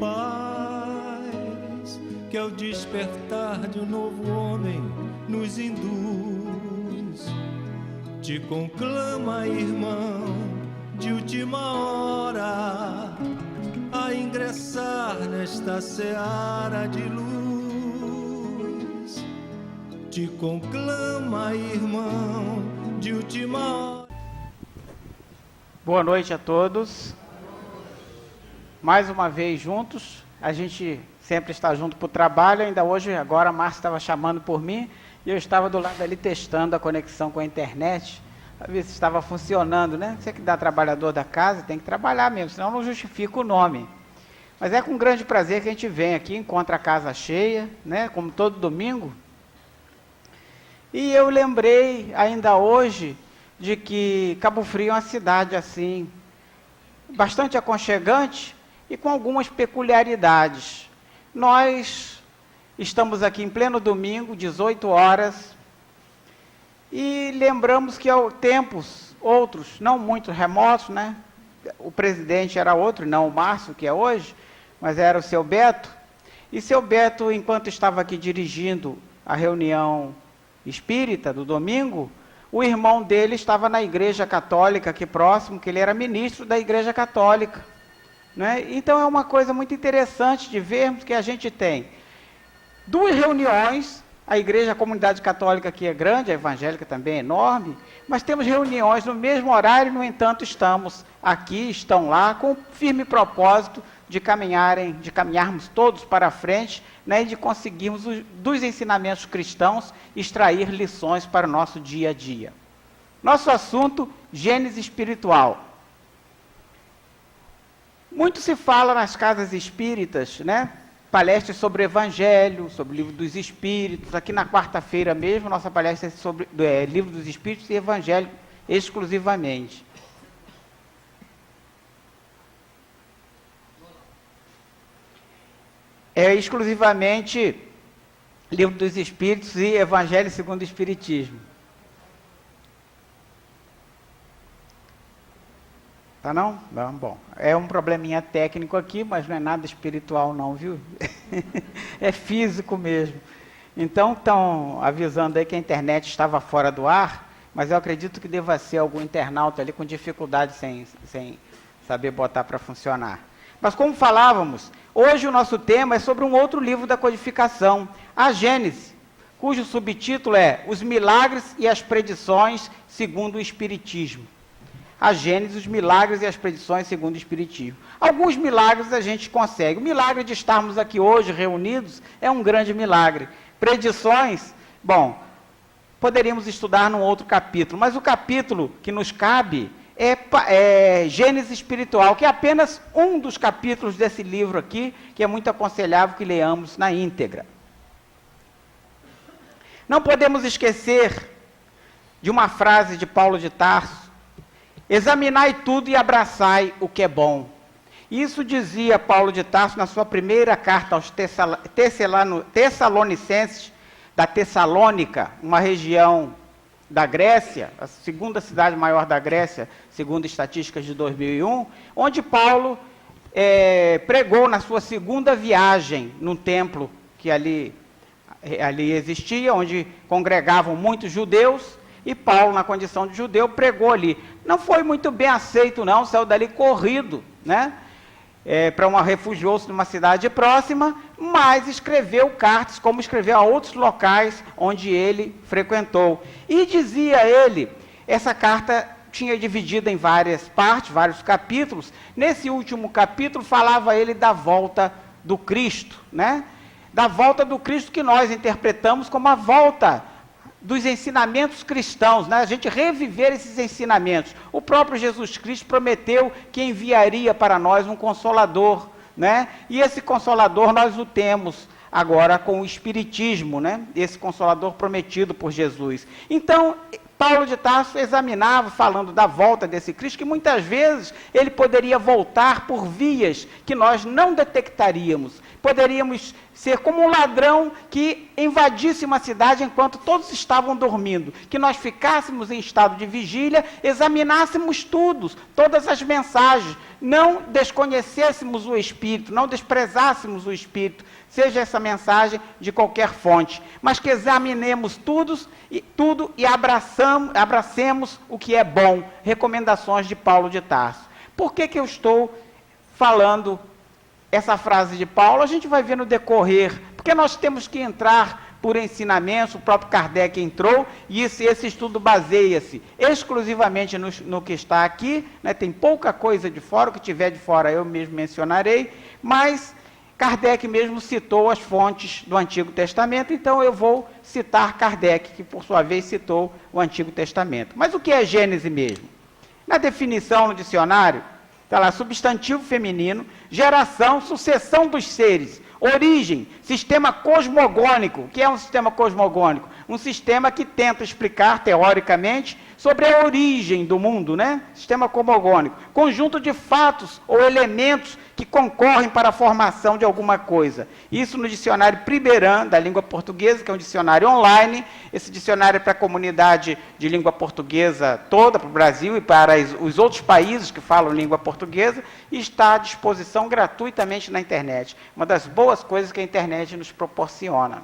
paz que ao despertar de um novo homem nos induz. Te conclama, irmão, de última hora, a ingressar nesta seara de luz. Te conclama, irmão, de última hora. Boa noite a todos. Mais uma vez juntos. A gente sempre está junto para o trabalho. Ainda hoje, agora a Márcia estava chamando por mim e eu estava do lado ali testando a conexão com a internet, para ver se estava funcionando, né? Você que dá trabalhador da casa, tem que trabalhar mesmo, senão não justifica o nome. Mas é com grande prazer que a gente vem aqui, encontra a casa cheia, né? Como todo domingo. E eu lembrei ainda hoje de que Cabo Frio é uma cidade assim, bastante aconchegante e com algumas peculiaridades. Nós estamos aqui em pleno domingo, 18 horas, e lembramos que há tempos outros, não muito remotos, né? O presidente era outro, não o Márcio, que é hoje, mas era o seu Beto. E seu Beto, enquanto estava aqui dirigindo a reunião espírita do domingo, o irmão dele estava na igreja católica aqui próximo, que ele era ministro da igreja católica, né? Então é uma coisa muito interessante de vermos que a gente tem duas reuniões, a igreja, a comunidade católica aqui é grande, a evangélica também é enorme, mas temos reuniões no mesmo horário, no entanto estamos aqui, estão lá, com o firme propósito de caminharmos todos para a frente, né, e de conseguirmos, dos ensinamentos cristãos, extrair lições para o nosso dia a dia. Nosso assunto, Gênese espiritual. Muito se fala nas casas espíritas, né, palestras sobre o Evangelho, sobre o Livro dos Espíritos. Aqui na quarta-feira mesmo, nossa palestra é sobre Livro dos Espíritos e Evangelho exclusivamente. É exclusivamente Livro dos Espíritos e Evangelho segundo o Espiritismo. Tá não? Não, bom. É um probleminha técnico aqui, mas não é nada espiritual não, viu? É físico mesmo. Então, estão avisando aí que a internet estava fora do ar, mas eu acredito que deva ser algum internauta ali com dificuldade sem saber botar para funcionar. Mas como falávamos, hoje o nosso tema é sobre um outro livro da codificação, a Gênese, cujo subtítulo é Os Milagres e as Predições segundo o Espiritismo. A Gênese, os milagres e as predições segundo o Espiritismo. Alguns milagres a gente consegue. O milagre de estarmos aqui hoje reunidos é um grande milagre. Predições, bom, poderíamos estudar num outro capítulo, mas o capítulo que nos cabe é Gênese espiritual, que é apenas um dos capítulos desse livro aqui, que é muito aconselhável que leamos na íntegra. Não podemos esquecer de uma frase de Paulo de Tarso: examinai tudo e abraçai o que é bom. Isso dizia Paulo de Tarso na sua primeira carta aos Tessalonicenses, da Tessalônica, uma região da Grécia, a segunda cidade maior da Grécia, segundo estatísticas de 2001, onde Paulo pregou na sua segunda viagem num templo que ali existia, onde congregavam muitos judeus, e Paulo, na condição de judeu, pregou ali. Não foi muito bem aceito não, saiu dali corrido, né? Refugiou-se numa cidade próxima, mas escreveu cartas, como escreveu a outros locais onde ele frequentou. E dizia ele, essa carta tinha dividida em várias partes, vários capítulos. Nesse último capítulo falava ele da volta do Cristo, né? Da volta do Cristo que nós interpretamos como a volta dos ensinamentos cristãos, né? A gente reviver esses ensinamentos. O próprio Jesus Cristo prometeu que enviaria para nós um Consolador, né? E esse Consolador nós o temos agora com o Espiritismo, né? Esse Consolador prometido por Jesus. Então, Paulo de Tarso examinava, falando da volta desse Cristo, que muitas vezes ele poderia voltar por vias que nós não detectaríamos. Poderíamos ser como um ladrão que invadisse uma cidade enquanto todos estavam dormindo, que nós ficássemos em estado de vigília, examinássemos tudo, todas as mensagens, não desconhecêssemos o Espírito, não desprezássemos o Espírito, seja essa mensagem de qualquer fonte, mas que examinemos tudo e abracemos o que é bom. Recomendações de Paulo de Tarso. Por que eu estou falando essa frase de Paulo? A gente vai ver no decorrer, porque nós temos que entrar por ensinamentos. O próprio Kardec entrou, e esse estudo baseia-se exclusivamente no que está aqui, né? Tem pouca coisa de fora, o que tiver de fora eu mesmo mencionarei, mas Kardec mesmo citou as fontes do Antigo Testamento, então eu vou citar Kardec, que por sua vez citou o Antigo Testamento. Mas o que é Gênese mesmo? Na definição no dicionário, está lá: substantivo feminino, geração, sucessão dos seres, origem, sistema cosmogônico. O que é um sistema cosmogônico? Um sistema que tenta explicar, teoricamente, sobre a origem do mundo, né? Sistema cosmogônico. Conjunto de fatos ou elementos que concorrem para a formação de alguma coisa. Isso no dicionário Primeirã, da língua portuguesa, que é um dicionário online. Esse dicionário é para a comunidade de língua portuguesa toda, para o Brasil e para os outros países que falam língua portuguesa, e está à disposição gratuitamente na internet. Uma das boas coisas que a internet nos proporciona.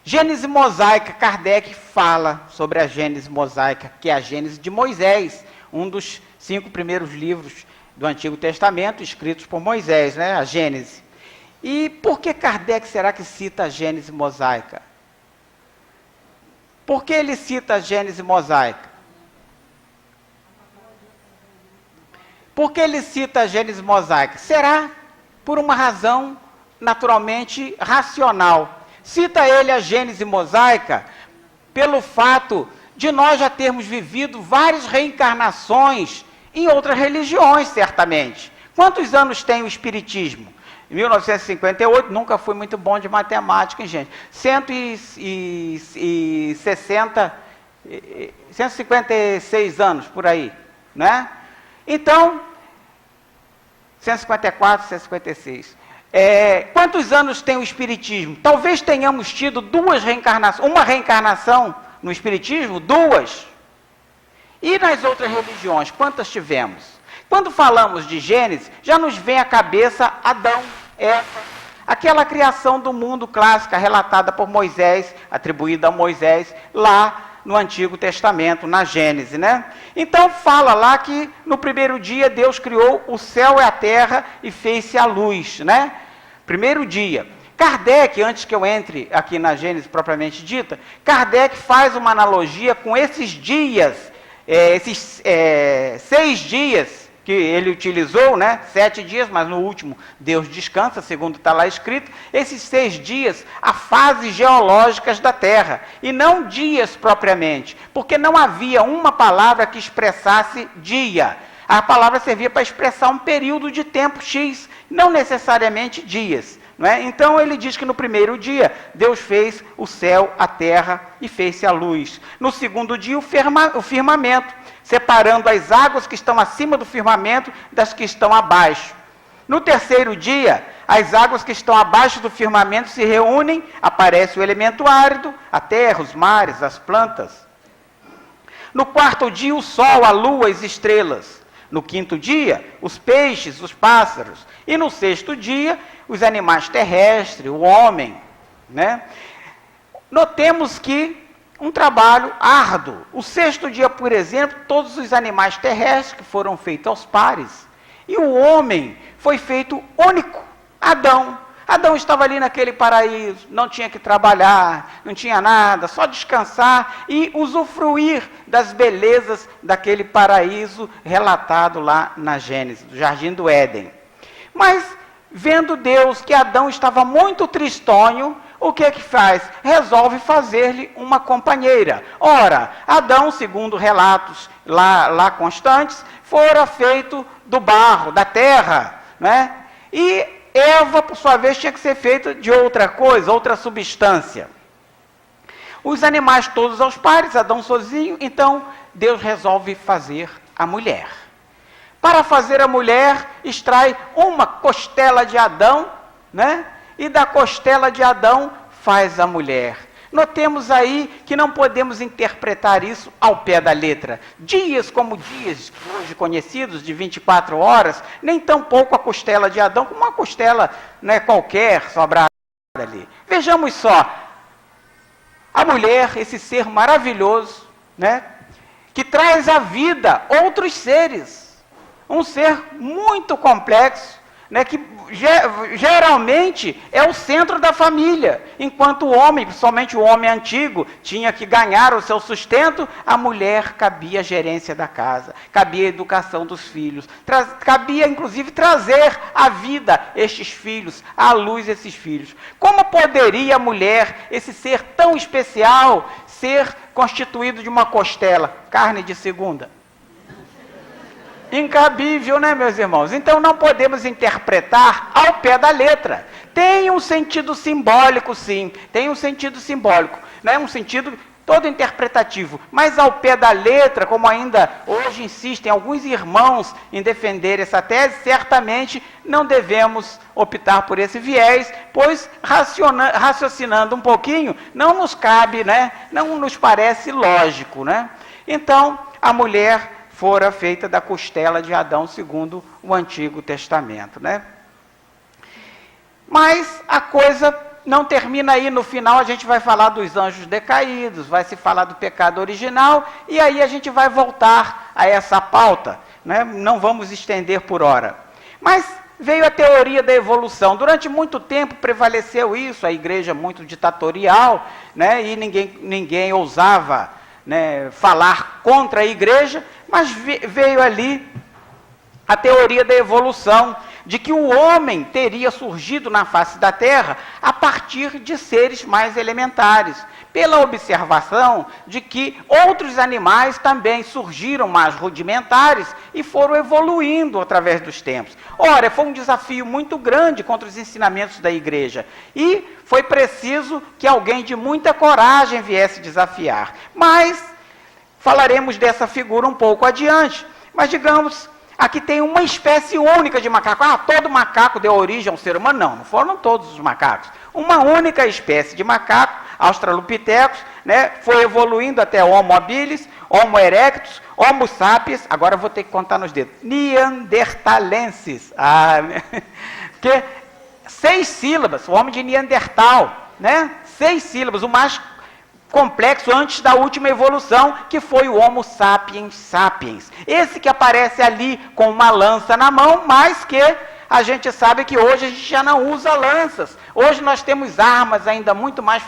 Gênese mosaica. Kardec fala sobre a Gênese mosaica, que é a Gênese de Moisés, um dos 5 primeiros livros do Antigo Testamento, escritos por Moisés, né? A Gênese. E por que Kardec será que cita a Gênese mosaica? Por que ele cita a Gênese mosaica? Por que ele cita a Gênese mosaica? Será por uma razão naturalmente racional. Cita ele a Gênese mosaica pelo fato de nós já termos vivido várias reencarnações em outras religiões, certamente. Quantos anos tem o Espiritismo? Em 1958, nunca fui muito bom de matemática, hein, gente? 156 anos, por aí, né? Então, 154, 156. Quantos anos tem o Espiritismo? Talvez tenhamos tido 2 reencarnações, uma reencarnação no Espiritismo, 2. E nas outras religiões, quantas tivemos? Quando falamos de Gênesis, já nos vem à cabeça Adão, Eva, aquela criação do mundo clássica relatada por Moisés, atribuída a Moisés, lá no Antigo Testamento, na Gênese, né? Então fala lá que no primeiro dia Deus criou o céu e a terra e fez-se a luz, né? Primeiro dia. Kardec, antes que eu entre aqui na Gênese propriamente dita, Kardec faz uma analogia com esses dias, esses 6 dias que ele utilizou, né? 7 dias, mas no último Deus descansa, segundo está lá escrito. Esses 6 dias, a fases geológicas da Terra, e não dias propriamente, porque não havia uma palavra que expressasse dia. A palavra servia para expressar um período de tempo X, não necessariamente dias. Não é? Então ele diz que no primeiro dia, Deus fez o céu, a terra e fez-se a luz. No segundo dia, o firmamento, separando as águas que estão acima do firmamento das que estão abaixo. No terceiro dia, as águas que estão abaixo do firmamento se reúnem, aparece o elemento árido, a terra, os mares, as plantas. No quarto dia, o sol, a lua, as estrelas. No quinto dia, os peixes, os pássaros. E no sexto dia, os animais terrestres, o homem, né? Notemos que um trabalho árduo. O sexto dia, por exemplo, todos os animais terrestres que foram feitos aos pares. E o homem foi feito único, Adão. Adão estava ali naquele paraíso, não tinha que trabalhar, não tinha nada, só descansar e usufruir das belezas daquele paraíso relatado lá na Gênesis, do Jardim do Éden. Mas, vendo Deus que Adão estava muito tristonho, o que faz? Resolve fazer-lhe uma companheira. Ora, Adão, segundo relatos lá constantes, fora feito do barro, da terra, né? E Eva, por sua vez, tinha que ser feita de outra coisa, outra substância. Os animais todos aos pares, Adão sozinho, então Deus resolve fazer a mulher. Para fazer a mulher, extrai uma costela de Adão, né? E da costela de Adão faz a mulher. Notemos aí que não podemos interpretar isso ao pé da letra. Dias como dias hoje conhecidos, de 24 horas, nem tampouco a costela de Adão, como uma costela, né, qualquer, sobrada ali. Vejamos só, a mulher, esse ser maravilhoso, né, que traz à vida outros seres, um ser muito complexo, né, que geralmente é o centro da família. Enquanto o homem, principalmente o homem antigo, tinha que ganhar o seu sustento, a mulher cabia a gerência da casa, cabia a educação dos filhos, cabia inclusive trazer à vida estes filhos, à luz esses filhos. Como poderia a mulher, esse ser tão especial, ser constituído de uma costela, carne de segunda? Incabível, né, meus irmãos? Então não podemos interpretar ao pé da letra. Tem um sentido simbólico, sim, tem um sentido simbólico, né? Um sentido todo interpretativo, mas ao pé da letra, como ainda hoje insistem alguns irmãos em defender essa tese, certamente não devemos optar por esse viés, pois raciocinando um pouquinho, não nos cabe, né? Não nos parece lógico, né? Então, a mulher fora feita da costela de Adão, segundo o Antigo Testamento, né? Mas a coisa não termina aí. No final a gente vai falar dos anjos decaídos, vai se falar do pecado original, e aí a gente vai voltar a essa pauta, né? Não vamos estender por hora. Mas veio a teoria da evolução. Durante muito tempo prevaleceu isso, a igreja muito ditatorial, né? E ninguém ousava, né, falar contra a igreja, mas veio ali a teoria da evolução, de que o homem teria surgido na face da terra a partir de seres mais elementares, pela observação de que outros animais também surgiram mais rudimentares e foram evoluindo através dos tempos. Ora, foi um desafio muito grande contra os ensinamentos da igreja, e foi preciso que alguém de muita coragem viesse desafiar. Mas falaremos dessa figura um pouco adiante. Mas digamos, aqui tem uma espécie única de macaco. Todo macaco deu origem ao ser humano? Não foram todos os macacos. Uma única espécie de macaco, Australopithecus, né, foi evoluindo até Homo habilis, Homo erectus, Homo sapiens, agora eu vou ter que contar nos dedos, Neanderthalensis. Porque 6 sílabas, o homem de Neandertal, né? 6 sílabas, o mais complexo antes da última evolução, que foi o Homo sapiens sapiens. Esse que aparece ali com uma lança na mão, mas que a gente sabe que hoje a gente já não usa lanças. Hoje nós temos armas ainda muito mais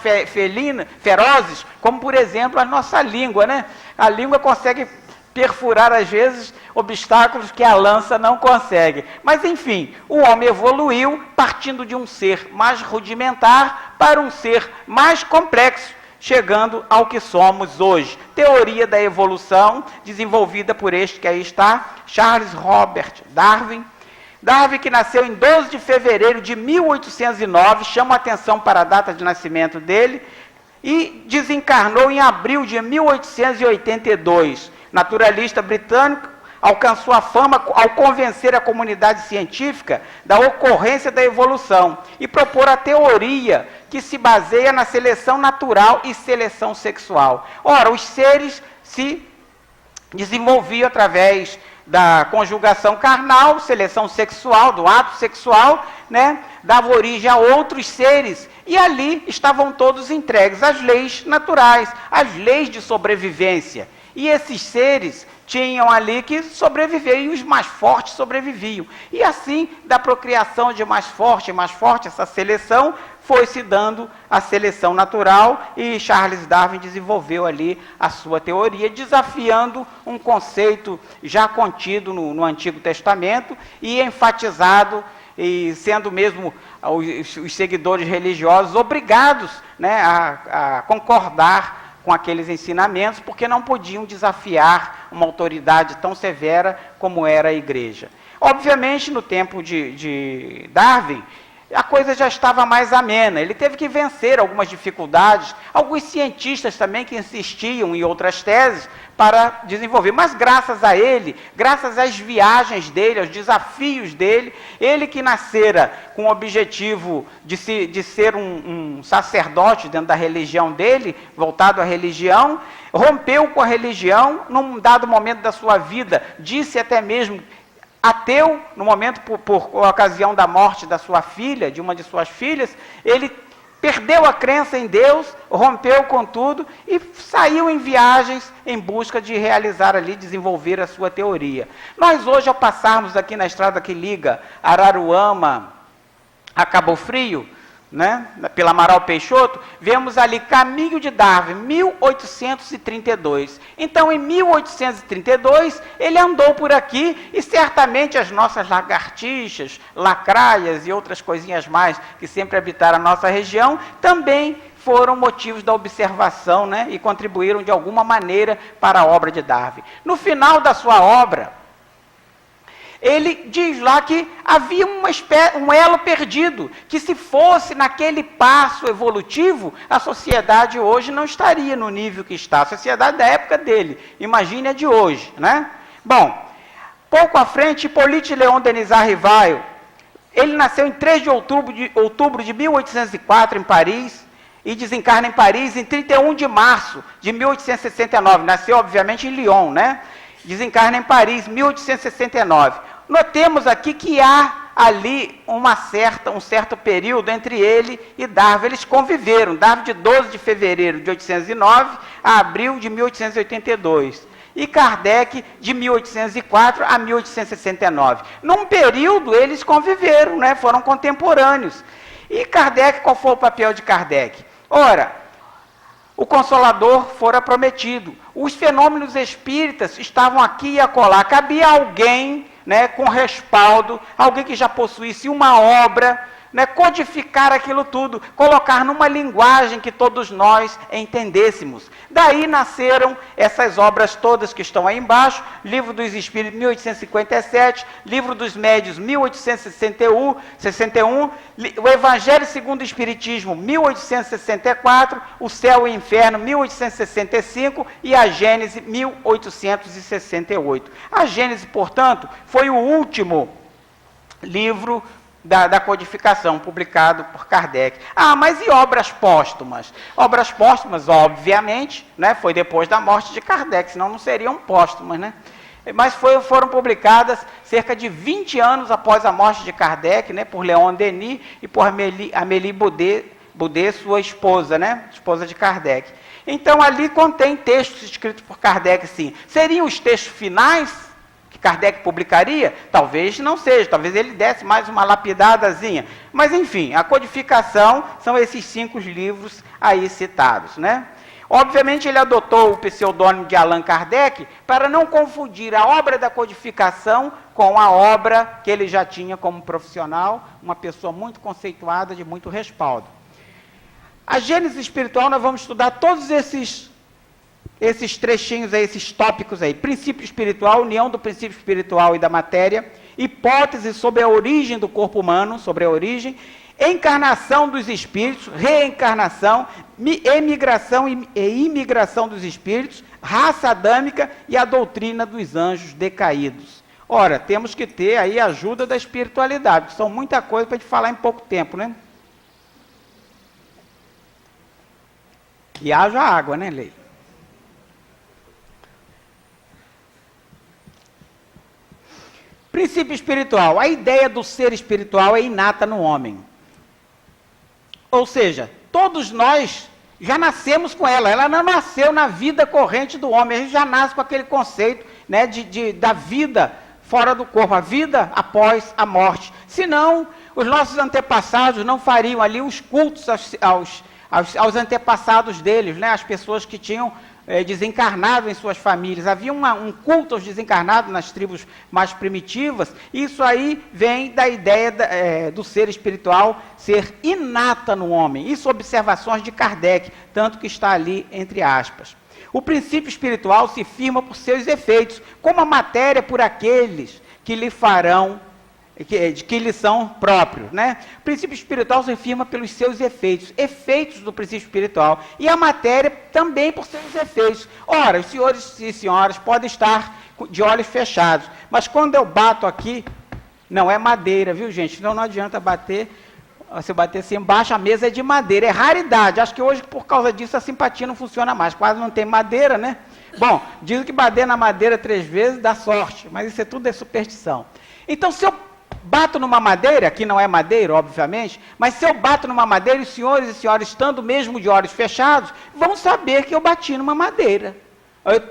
ferozes, como por exemplo a nossa língua, né? A língua consegue perfurar às vezes obstáculos que a lança não consegue. Mas enfim, o homem evoluiu partindo de um ser mais rudimentar para um ser mais complexo, chegando ao que somos hoje. Teoria da evolução, desenvolvida por este que aí está, Charles Robert Darwin. Darwin, que nasceu em 12 de fevereiro de 1809, chama a atenção para a data de nascimento dele, e desencarnou em abril de 1882. Naturalista britânico, alcançou a fama ao convencer a comunidade científica da ocorrência da evolução e propor a teoria que se baseia na seleção natural e seleção sexual. Ora, os seres se desenvolviam através da conjugação carnal, seleção sexual, do ato sexual, né? Dava origem a outros seres, e ali estavam todos entregues às leis naturais, às leis de sobrevivência. E esses seres tinham ali que sobreviver, e os mais fortes sobreviviam. E assim, da procriação de mais forte, essa seleção foi se dando a seleção natural, e Charles Darwin desenvolveu ali a sua teoria, desafiando um conceito já contido no Antigo Testamento e enfatizado, e sendo mesmo os seguidores religiosos obrigados, né, a concordar com aqueles ensinamentos, porque não podiam desafiar uma autoridade tão severa como era a igreja. Obviamente, no tempo de Darwin, a coisa já estava mais amena. Ele teve que vencer algumas dificuldades, alguns cientistas também que insistiam em outras teses para desenvolver. Mas graças a ele, graças às viagens dele, aos desafios dele, ele que nascera com o objetivo de ser um sacerdote dentro da religião dele, voltado à religião, rompeu com a religião num dado momento da sua vida, disse até mesmo ateu, no momento por ocasião da morte da sua filha, de uma de suas filhas, ele perdeu a crença em Deus, rompeu com tudo e saiu em viagens em busca de realizar ali, desenvolver a sua teoria. Nós hoje, ao passarmos aqui na estrada que liga Araruama a Cabo Frio, né, pela Amaral Peixoto, vemos ali Caminho de Darwin, 1832. Então, em 1832, ele andou por aqui e certamente as nossas lagartixas, lacraias e outras coisinhas mais que sempre habitaram a nossa região, também foram motivos da observação, né, e contribuíram de alguma maneira para a obra de Darwin. No final da sua obra, ele diz lá que havia um elo perdido, que se fosse naquele passo evolutivo, a sociedade hoje não estaria no nível que está, a sociedade da época dele, imagine a de hoje, né? Bom, pouco à frente, Hippolyte Léon Denis Rivail, ele nasceu em 3 de outubro de 1804 em Paris, e desencarna em Paris em 31 de março de 1869, nasceu obviamente em Lyon, né? Desencarna em Paris, 1869. Notemos aqui que há ali um certo período entre ele e Darwin. Eles conviveram, Darwin de 12 de fevereiro de 1809 a abril de 1882. E Kardec de 1804 a 1869. Num período eles conviveram, né? Foram contemporâneos. E Kardec, qual foi o papel de Kardec? Ora, o Consolador fora prometido. Os fenômenos espíritas estavam aqui e acolá. Cabia alguém, né, com respaldo, alguém que já possuísse uma obra, né, codificar aquilo tudo, colocar numa linguagem que todos nós entendêssemos. Daí nasceram essas obras todas que estão aí embaixo, Livro dos Espíritos, 1857, Livro dos Médios, 1861, o Evangelho segundo o Espiritismo, 1864, O Céu e o Inferno, 1865 e a Gênese, 1868. A Gênese, portanto, foi o último livro da codificação, publicado por Kardec. Ah, mas e obras póstumas? Obras póstumas, obviamente, né, foi depois da morte de Kardec, senão não seriam póstumas, né? Mas foram publicadas cerca de 20 anos após a morte de Kardec, né, por Léon Denis e por Amélie Boudet, sua esposa, né, esposa de Kardec. Então, ali contém textos escritos por Kardec, sim. Seriam os textos finais que Kardec publicaria? Talvez não seja, talvez ele desse mais uma lapidadazinha. Mas, enfim, a codificação são esses 5 livros aí citados, né? Obviamente, ele adotou o pseudônimo de Allan Kardec para não confundir a obra da codificação com a obra que ele já tinha como profissional, uma pessoa muito conceituada, de muito respaldo. A Gênese espiritual, nós vamos estudar todos esses trechinhos aí, esses tópicos aí. Princípio espiritual, união do princípio espiritual e da matéria, hipótese sobre a origem do corpo humano, sobre a origem, encarnação dos espíritos, reencarnação, emigração e imigração dos espíritos, raça adâmica e a doutrina dos anjos decaídos. Ora, temos que ter aí a ajuda da espiritualidade, são muita coisa para a gente falar em pouco tempo, né? E haja água, né, Lei? Princípio espiritual. A ideia do ser espiritual é inata no homem. Ou seja, todos nós já nascemos com ela. Ela não nasceu na vida corrente do homem. A gente já nasce com aquele conceito, né, da vida fora do corpo, a vida após a morte. Senão, os nossos antepassados não fariam ali os cultos aos antepassados deles, né, as pessoas que tinham desencarnado em suas famílias. Havia um culto aos desencarnados nas tribos mais primitivas. Isso aí vem da ideia do ser espiritual ser inata no homem. Isso observações de Kardec, tanto que está ali entre aspas. O princípio espiritual se firma por seus efeitos, como a matéria por aqueles que lhe farão que lhe são próprios, né? O princípio espiritual se firma pelos seus efeitos do princípio espiritual, e a matéria também por seus efeitos. Ora, os senhores e senhoras podem estar de olhos fechados, mas quando eu bato aqui, não é madeira, viu, gente? Então não adianta bater. Você bater assim embaixo, a mesa é de madeira, é raridade. Acho que hoje, por causa disso, a simpatia não funciona mais, quase não tem madeira, né? Bom, dizem que bater na madeira 3 vezes dá sorte, mas isso tudo é superstição. Então, se eu bato numa madeira, aqui não é madeira, obviamente, mas se eu bato numa madeira, os senhores e senhoras, estando mesmo de olhos fechados, vão saber que eu bati numa madeira.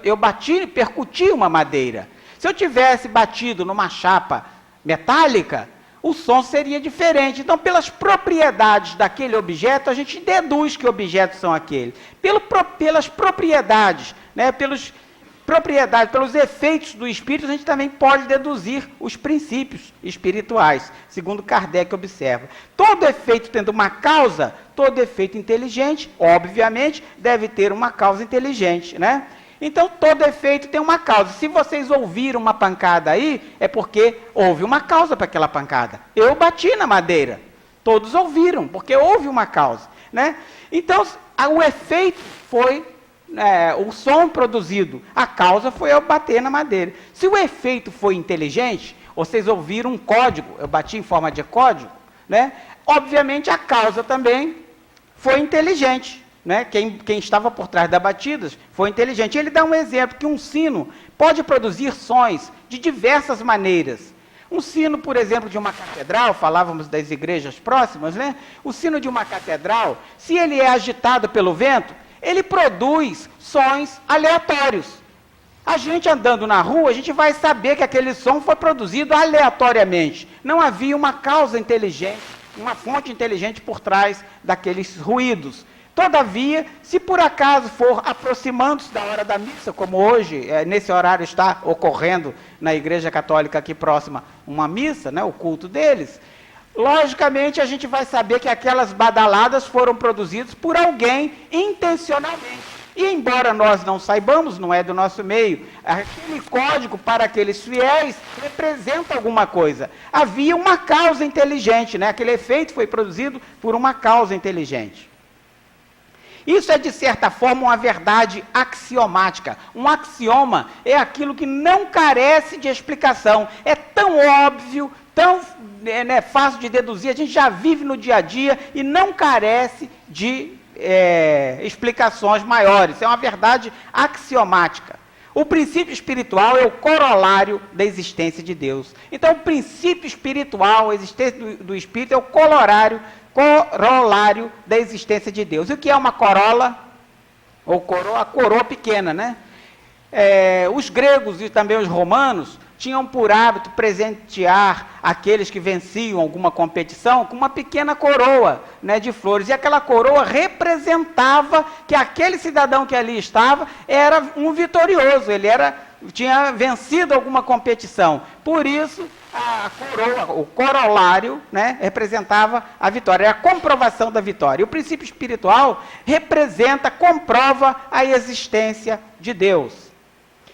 Eu bati, percuti uma madeira. Se eu tivesse batido numa chapa metálica, o som seria diferente. Então, pelas propriedades daquele objeto, a gente deduz que objetos são aqueles. Pelas propriedades, né, pelos efeitos do espírito, a gente também pode deduzir os princípios espirituais, segundo Kardec observa. Todo efeito tendo uma causa, todo efeito inteligente, obviamente, deve ter uma causa inteligente, né? Então, todo efeito tem uma causa. Se vocês ouviram uma pancada aí, é porque houve uma causa para aquela pancada. Eu bati na madeira. Todos ouviram, porque houve uma causa, né? Então, o efeito foi o som produzido. A causa foi eu bater na madeira. Se o efeito foi inteligente, vocês ouviram um código, eu bati em forma de código, né? Obviamente, a causa também foi inteligente. Né? Quem estava por trás das batidas foi inteligente. Ele dá um exemplo que um sino pode produzir sons de diversas maneiras. Um sino, por exemplo, de uma catedral, falávamos das igrejas próximas, né? O sino de uma catedral, se ele é agitado pelo vento, ele produz sons aleatórios. A gente andando na rua, a gente vai saber que aquele som foi produzido aleatoriamente. Não havia uma causa inteligente, uma fonte inteligente por trás daqueles ruídos. Todavia, se por acaso for aproximando-se da hora da missa, como hoje, nesse horário está ocorrendo na Igreja Católica aqui próxima uma missa, né, o culto deles, logicamente a gente vai saber que aquelas badaladas foram produzidas por alguém intencionalmente. E embora nós não saibamos, não é do nosso meio, aquele código para aqueles fiéis representa alguma coisa. Havia uma causa inteligente, né? Aquele efeito foi produzido por uma causa inteligente. Isso é, de certa forma, uma verdade axiomática. Um axioma é aquilo que não carece de explicação. É tão óbvio, tão fácil de deduzir, a gente já vive no dia a dia e não carece de explicações maiores. É uma verdade axiomática. O princípio espiritual é o corolário da existência de Deus. Então, o princípio espiritual, a existência do Espírito, é o corolário da existência de Deus. E o que é uma corola? Ou coroa? A coroa pequena, né? Os gregos e também os romanos tinham por hábito presentear aqueles que venciam alguma competição com uma pequena coroa, né, de flores. E aquela coroa representava que aquele cidadão que ali estava era um vitorioso, ele tinha vencido alguma competição. Por isso, a coroa, o corolário, né, representava a vitória, é a comprovação da vitória. E o princípio espiritual comprova a existência de Deus.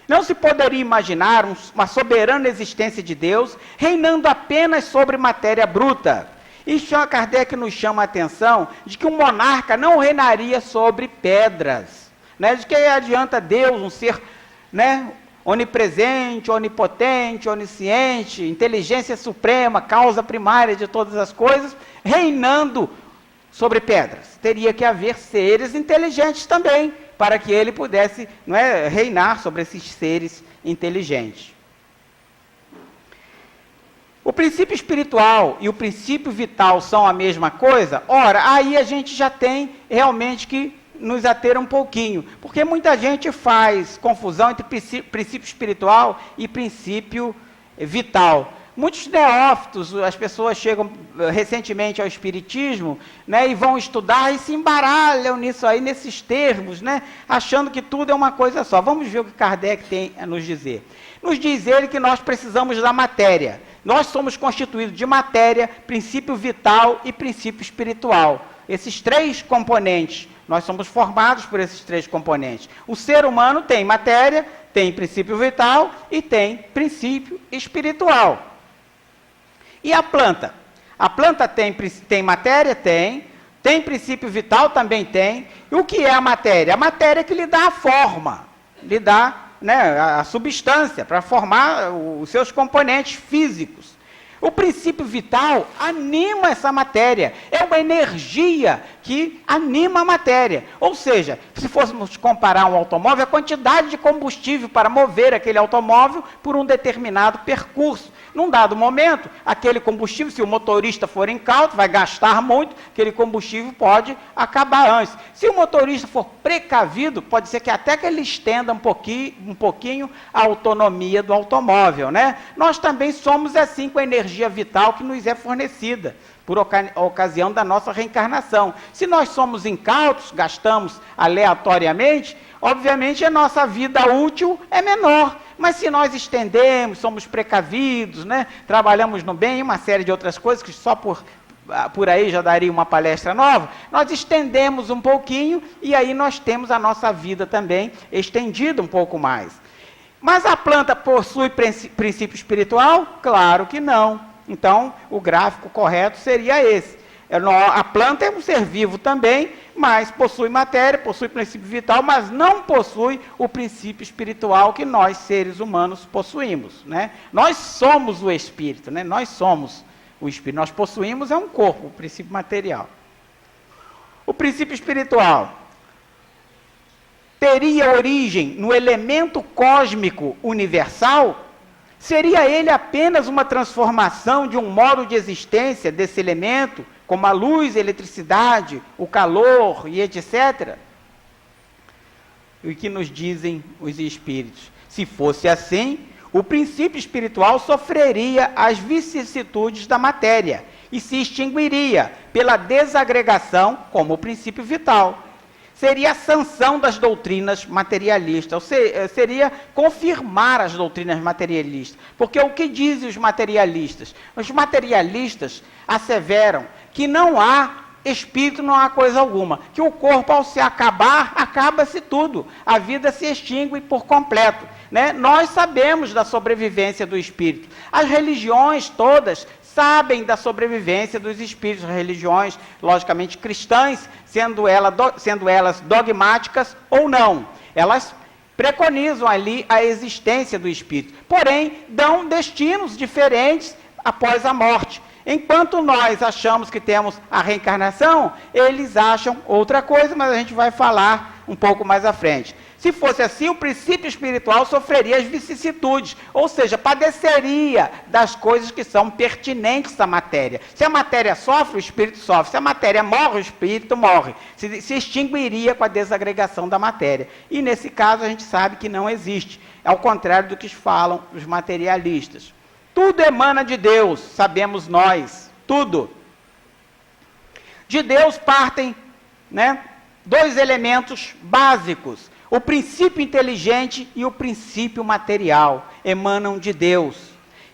Não se poderia imaginar uma soberana existência de Deus reinando apenas sobre matéria bruta. E Kardec nos chama a atenção de que um monarca não reinaria sobre pedras. Né? De que adianta Deus, um ser, né, onipresente, onipotente, onisciente, inteligência suprema, causa primária de todas as coisas, reinando sobre pedras. Teria que haver seres inteligentes também, para que ele pudesse, não é, reinar sobre esses seres inteligentes. O princípio espiritual e o princípio vital são a mesma coisa? Ora, aí a gente já tem realmente que nos ater um pouquinho, porque muita gente faz confusão entre princípio espiritual e princípio vital. Muitos neófitos, as pessoas chegam recentemente ao espiritismo, né, e vão estudar e se embaralham nisso aí, nesses termos, né, achando que tudo é uma coisa só. Vamos ver o que Kardec tem a nos dizer. Nos diz ele que nós precisamos da matéria. Nós somos constituídos de matéria, princípio vital e princípio espiritual. Esses 3 componentes, nós somos formados por esses 3 componentes. O ser humano tem matéria, tem princípio vital e tem princípio espiritual. E a planta? A planta tem matéria? Tem. Tem princípio vital? Também tem. E o que é a matéria? A matéria é que lhe dá a forma, lhe dá, né, a substância para formar os seus componentes físicos. O princípio vital anima essa matéria, é uma energia que anima a matéria. Ou seja, se fôssemos comparar um automóvel, a quantidade de combustível para mover aquele automóvel por um determinado percurso. Num dado momento, aquele combustível, se o motorista for incauto, vai gastar muito, aquele combustível pode acabar antes. Se o motorista for precavido, pode ser que até que ele estenda um pouquinho a autonomia do automóvel, né? Nós também somos assim com a energia vital que nos é fornecida por ocasião da nossa reencarnação. Se nós somos incautos, gastamos aleatoriamente, obviamente a nossa vida útil é menor. Mas se nós estendemos, somos precavidos, né, trabalhamos no bem e uma série de outras coisas que só por aí já daria uma palestra nova, nós estendemos um pouquinho e aí nós temos a nossa vida também estendida um pouco mais. Mas a planta possui princípio espiritual? Claro que não. Então, o gráfico correto seria esse. A planta é um ser vivo também, mas possui matéria, possui princípio vital, mas não possui o princípio espiritual que nós, seres humanos, possuímos, né? Nós somos o espírito, né? Nós somos o espírito. Nós possuímos um corpo, o princípio material. O princípio espiritual teria origem no elemento cósmico universal? Seria ele apenas uma transformação de um modo de existência desse elemento, como a luz, a eletricidade, o calor e etc.? O que nos dizem os espíritos? Se fosse assim, o princípio espiritual sofreria as vicissitudes da matéria e se extinguiria pela desagregação como o princípio vital. Seria a sanção das doutrinas materialistas, ou seria confirmar as doutrinas materialistas. Porque o que dizem os materialistas? Os materialistas asseveram que não há espírito, não há coisa alguma. Que o corpo, ao se acabar, acaba-se tudo. A vida se extingue por completo, né? Nós sabemos da sobrevivência do espírito. As religiões todas sabem da sobrevivência dos espíritos, religiões, logicamente, cristãs, sendo elas dogmáticas ou não. Elas preconizam ali a existência do espírito. Porém, dão destinos diferentes após a morte. Enquanto nós achamos que temos a reencarnação, eles acham outra coisa, mas a gente vai falar um pouco mais à frente. Se fosse assim, o princípio espiritual sofreria as vicissitudes, ou seja, padeceria das coisas que são pertinentes à matéria. Se a matéria sofre, o espírito sofre. Se a matéria morre, o espírito morre. Se extinguiria com a desagregação da matéria. E nesse caso a gente sabe que não existe, ao contrário do que falam os materialistas. Tudo emana de Deus, sabemos nós, tudo. De Deus partem, né, dois elementos básicos. O princípio inteligente e o princípio material emanam de Deus.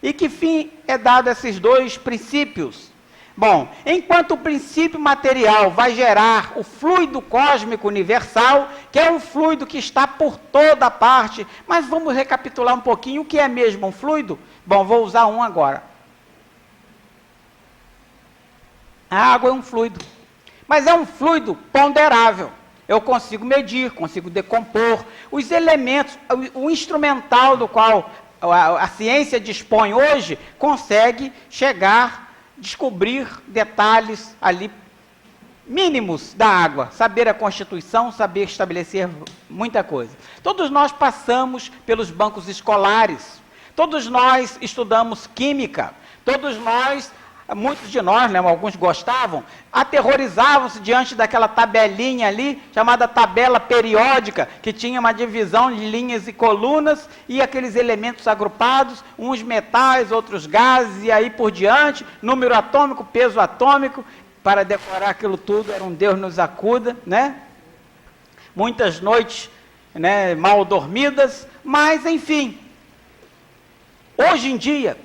E que fim é dado a esses dois princípios? Bom, enquanto o princípio material vai gerar o fluido cósmico universal, que é um fluido que está por toda parte, mas vamos recapitular um pouquinho o que é mesmo um fluido? Bom, vou usar um agora. A água é um fluido, mas é um fluido ponderável. Eu consigo medir, consigo decompor. Os elementos, o instrumental do qual a ciência dispõe hoje, consegue descobrir detalhes ali mínimos da água, saber a constituição, saber estabelecer muita coisa. Todos nós passamos pelos bancos escolares, todos nós estudamos química, todos nós, muitos de nós, né, alguns gostavam, aterrorizavam-se diante daquela tabelinha ali, chamada tabela periódica, que tinha uma divisão de linhas e colunas, e aqueles elementos agrupados, uns metais, outros gases, e aí por diante, número atômico, peso atômico. Para decorar aquilo tudo, era um Deus nos acuda, né? Muitas noites, né, mal dormidas, mas enfim. Hoje em dia,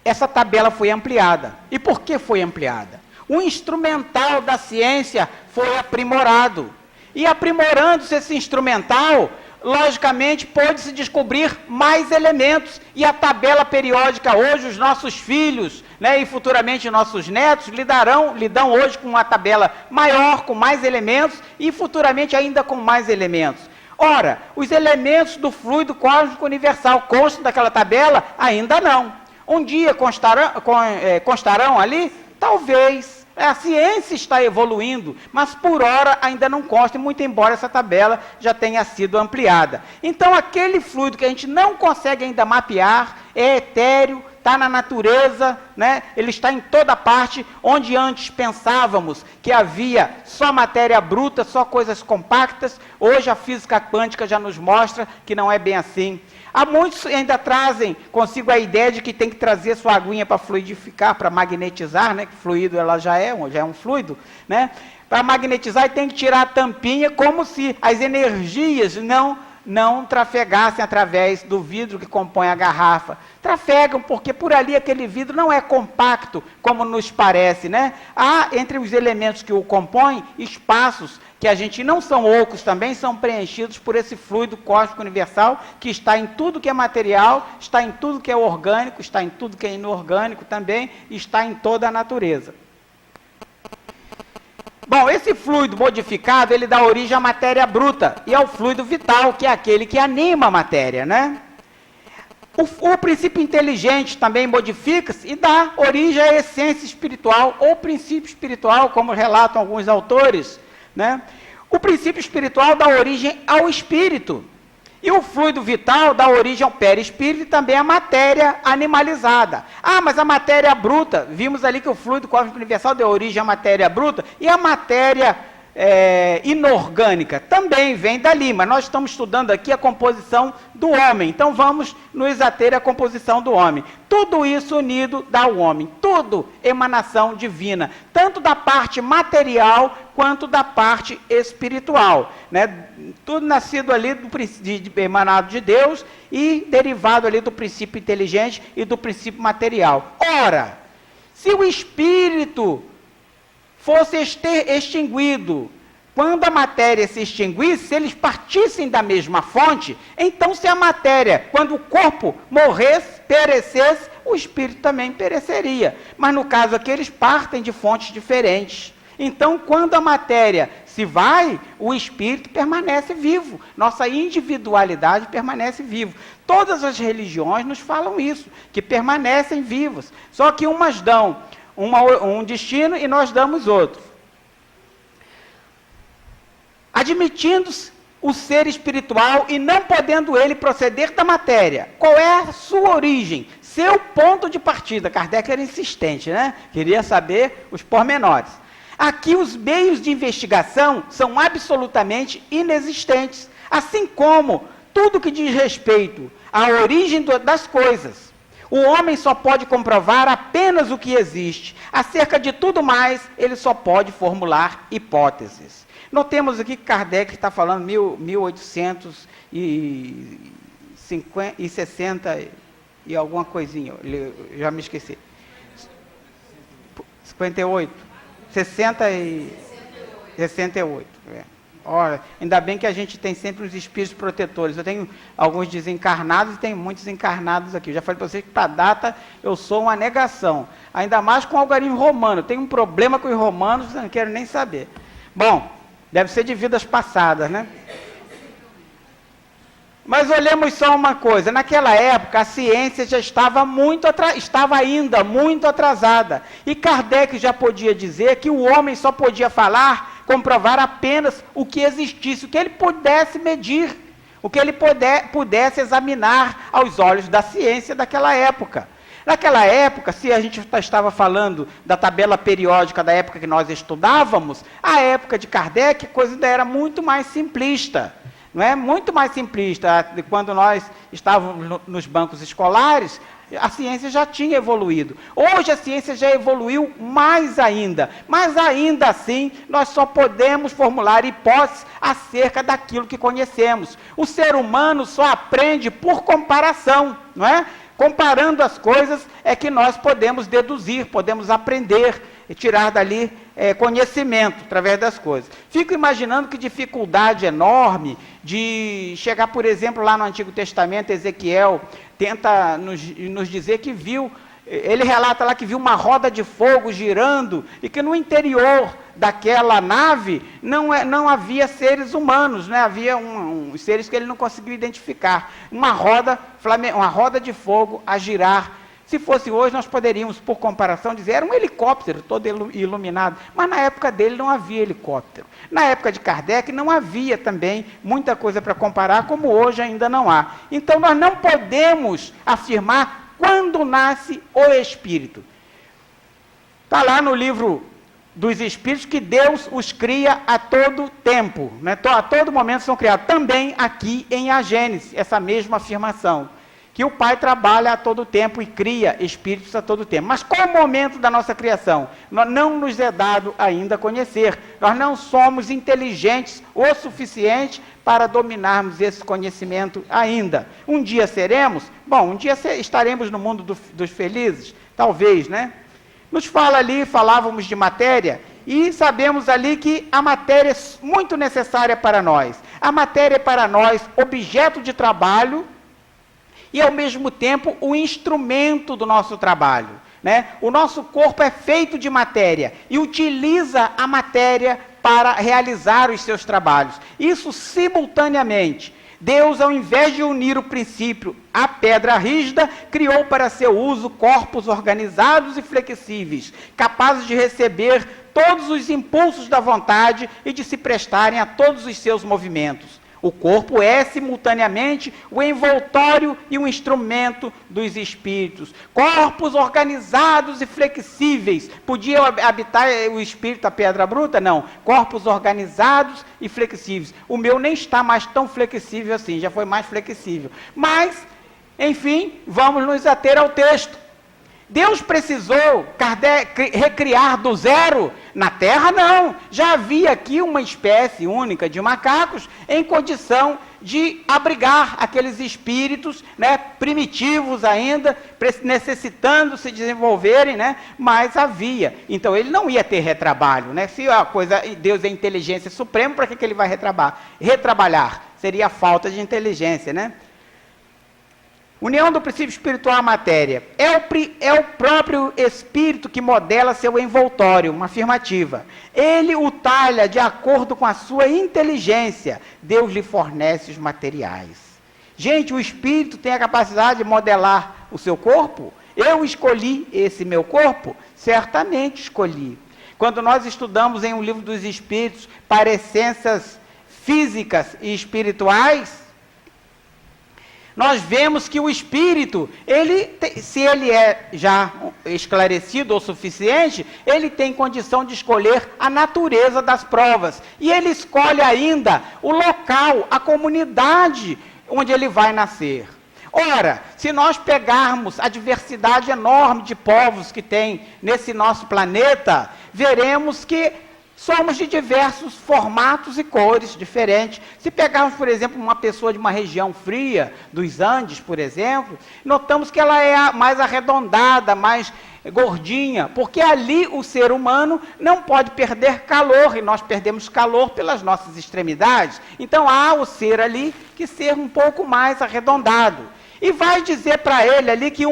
essa tabela foi ampliada. E por que foi ampliada? O instrumental da ciência foi aprimorado. E aprimorando-se esse instrumental, logicamente, pôde-se descobrir mais elementos. E a tabela periódica hoje, os nossos filhos, né? E futuramente nossos netos lidam hoje com uma tabela maior, com mais elementos, e futuramente ainda com mais elementos. Ora, os elementos do fluido cósmico universal constam daquela tabela? Ainda não. Um dia constarão ali? Talvez. A ciência está evoluindo, mas por hora ainda não consta, muito embora essa tabela já tenha sido ampliada. Então, aquele fluido que a gente não consegue ainda mapear, é etéreo, está na natureza, né? Ele está em toda parte, onde antes pensávamos que havia só matéria bruta, só coisas compactas. Hoje a física quântica já nos mostra que não é bem assim. Há muitos que ainda trazem consigo a ideia de que tem que trazer sua aguinha para fluidificar, para magnetizar, né? Que fluido ela já é um fluido, né? Para magnetizar e tem que tirar a tampinha, como se as energias não trafegassem através do vidro que compõe a garrafa. Trafegam porque por ali aquele vidro não é compacto, como nos parece, né? Há entre os elementos que o compõem espaços que a gente não são ocos também, são preenchidos por esse fluido cósmico universal que está em tudo que é material, está em tudo que é orgânico, está em tudo que é inorgânico também, está em toda a natureza. Bom, esse fluido modificado, ele dá origem à matéria bruta e ao fluido vital, que é aquele que anima a matéria, né? O princípio inteligente também modifica-se e dá origem à essência espiritual, ou princípio espiritual, como relatam alguns autores, né? O princípio espiritual dá origem ao espírito. E o fluido vital dá origem ao perispírito e também à matéria animalizada. Ah, mas a matéria bruta, vimos ali que o fluido cósmico universal deu origem à matéria bruta, e a matéria inorgânica também vem dali, mas nós estamos estudando aqui a composição do homem, então vamos nos ater à composição do homem. Tudo isso unido dá o homem, tudo emanação divina, tanto da parte material quanto da parte espiritual, né? Tudo nascido ali emanado de Deus e derivado ali do princípio inteligente e do princípio material. Ora, se o espírito fosse extinguido, quando a matéria se extinguisse, se eles partissem da mesma fonte, então se a matéria, quando o corpo morresse, perecesse, o espírito também pereceria. Mas no caso aqui, eles partem de fontes diferentes. Então, quando a matéria se vai, o espírito permanece vivo, nossa individualidade permanece viva. Todas as religiões nos falam isso, que permanecem vivos, só que umas dão um destino e nós damos outro. Admitindo o ser espiritual e não podendo ele proceder da matéria, qual é a sua origem? Seu ponto de partida. Kardec era insistente, né? Queria saber os pormenores. Aqui os meios de investigação são absolutamente inexistentes, assim como tudo que diz respeito à origem das coisas. O homem só pode comprovar apenas o que existe. Acerca de tudo mais, ele só pode formular hipóteses. Notemos aqui que Kardec está falando 1860 e alguma coisinha, já me esqueci. 58, 68. Olha, ainda bem que a gente tem sempre os espíritos protetores. Eu tenho alguns desencarnados e tenho muitos encarnados aqui. Eu já falei para vocês que para a data eu sou uma negação. Ainda mais com o algarismo romano. Eu tenho um problema com os romanos, não quero nem saber. Bom, deve ser de vidas passadas, né? Mas olhemos só uma coisa. Naquela época, a ciência já estava ainda muito atrasada. E Kardec já podia dizer que o homem só podia comprovar apenas o que existisse, o que ele pudesse medir, o que ele pudesse examinar aos olhos da ciência daquela época. Naquela época, se a gente estava falando da tabela periódica da época que nós estudávamos, a época de Kardec, a coisa ainda era muito mais simplista. Não é? Muito mais simplista. Quando nós estávamos nos bancos escolares, a ciência já tinha evoluído. Hoje a ciência já evoluiu mais ainda, mas ainda assim nós só podemos formular hipóteses acerca daquilo que conhecemos. O ser humano só aprende por comparação, não é? Comparando as coisas é que nós podemos deduzir, podemos aprender e tirar dali conhecimento através das coisas. Fico imaginando que dificuldade enorme de chegar, por exemplo, lá no Antigo Testamento, Ezequiel tenta nos dizer que viu Ele relata lá que viu uma roda de fogo girando e que no interior daquela nave não havia seres humanos, né? Havia seres que ele não conseguiu identificar. Uma roda de fogo a girar. Se fosse hoje, nós poderíamos, por comparação, dizer era um helicóptero todo iluminado. Mas na época dele não havia helicóptero. Na época de Kardec não havia também muita coisa para comparar, como hoje ainda não há. Então nós não podemos afirmar quando nasce o Espírito. Está lá no livro dos Espíritos que Deus os cria a todo tempo, né? A todo momento são criados. Também aqui em A Gênese, essa mesma afirmação, que o Pai trabalha a todo tempo e cria espíritos a todo tempo. Mas qual é o momento da nossa criação? Não nos é dado ainda conhecer. Nós não somos inteligentes o suficiente para dominarmos esse conhecimento ainda. Um dia seremos? Bom, um dia estaremos no mundo dos felizes? Talvez, né? Nos fala ali, falávamos de matéria, e sabemos ali que a matéria é muito necessária para nós. A matéria é para nós objeto de trabalho e, ao mesmo tempo, o instrumento do nosso trabalho, né? O nosso corpo é feito de matéria e utiliza a matéria para realizar os seus trabalhos. Isso simultaneamente. Deus, ao invés de unir o princípio à pedra rígida, criou para seu uso corpos organizados e flexíveis, capazes de receber todos os impulsos da vontade e de se prestarem a todos os seus movimentos. O corpo é, simultaneamente, o envoltório e o instrumento dos espíritos. Corpos organizados e flexíveis. Podia habitar o espírito a pedra bruta? Não. Corpos organizados e flexíveis. O meu nem está mais tão flexível assim, já foi mais flexível. Mas, enfim, vamos nos ater ao texto. Deus precisou recriar do zero? Na Terra, não. Já havia aqui uma espécie única de macacos em condição de abrigar aqueles espíritos, né, primitivos ainda, necessitando se desenvolverem, né, mas havia. Então, ele não ia ter retrabalho, né? Se a coisa, Deus é inteligência suprema, para que ele vai retrabalhar? Seria falta de inteligência, né? União do princípio espiritual à matéria. É o próprio espírito que modela seu envoltório, uma afirmativa. Ele o talha de acordo com a sua inteligência. Deus lhe fornece os materiais. Gente, o espírito tem a capacidade de modelar o seu corpo? Eu escolhi esse meu corpo? Certamente escolhi. Quando nós estudamos em um livro dos espíritos parecências físicas e espirituais, nós vemos que o espírito, se ele é já esclarecido o suficiente, ele tem condição de escolher a natureza das provas. E ele escolhe ainda o local, a comunidade onde ele vai nascer. Ora, se nós pegarmos a diversidade enorme de povos que tem nesse nosso planeta, veremos que somos de diversos formatos e cores diferentes. Se pegarmos, por exemplo, uma pessoa de uma região fria, dos Andes, por exemplo, notamos que ela é mais arredondada, mais gordinha, porque ali o ser humano não pode perder calor, e nós perdemos calor pelas nossas extremidades. Então há o ser ali que ser um pouco mais arredondado. E vai dizer para ele ali que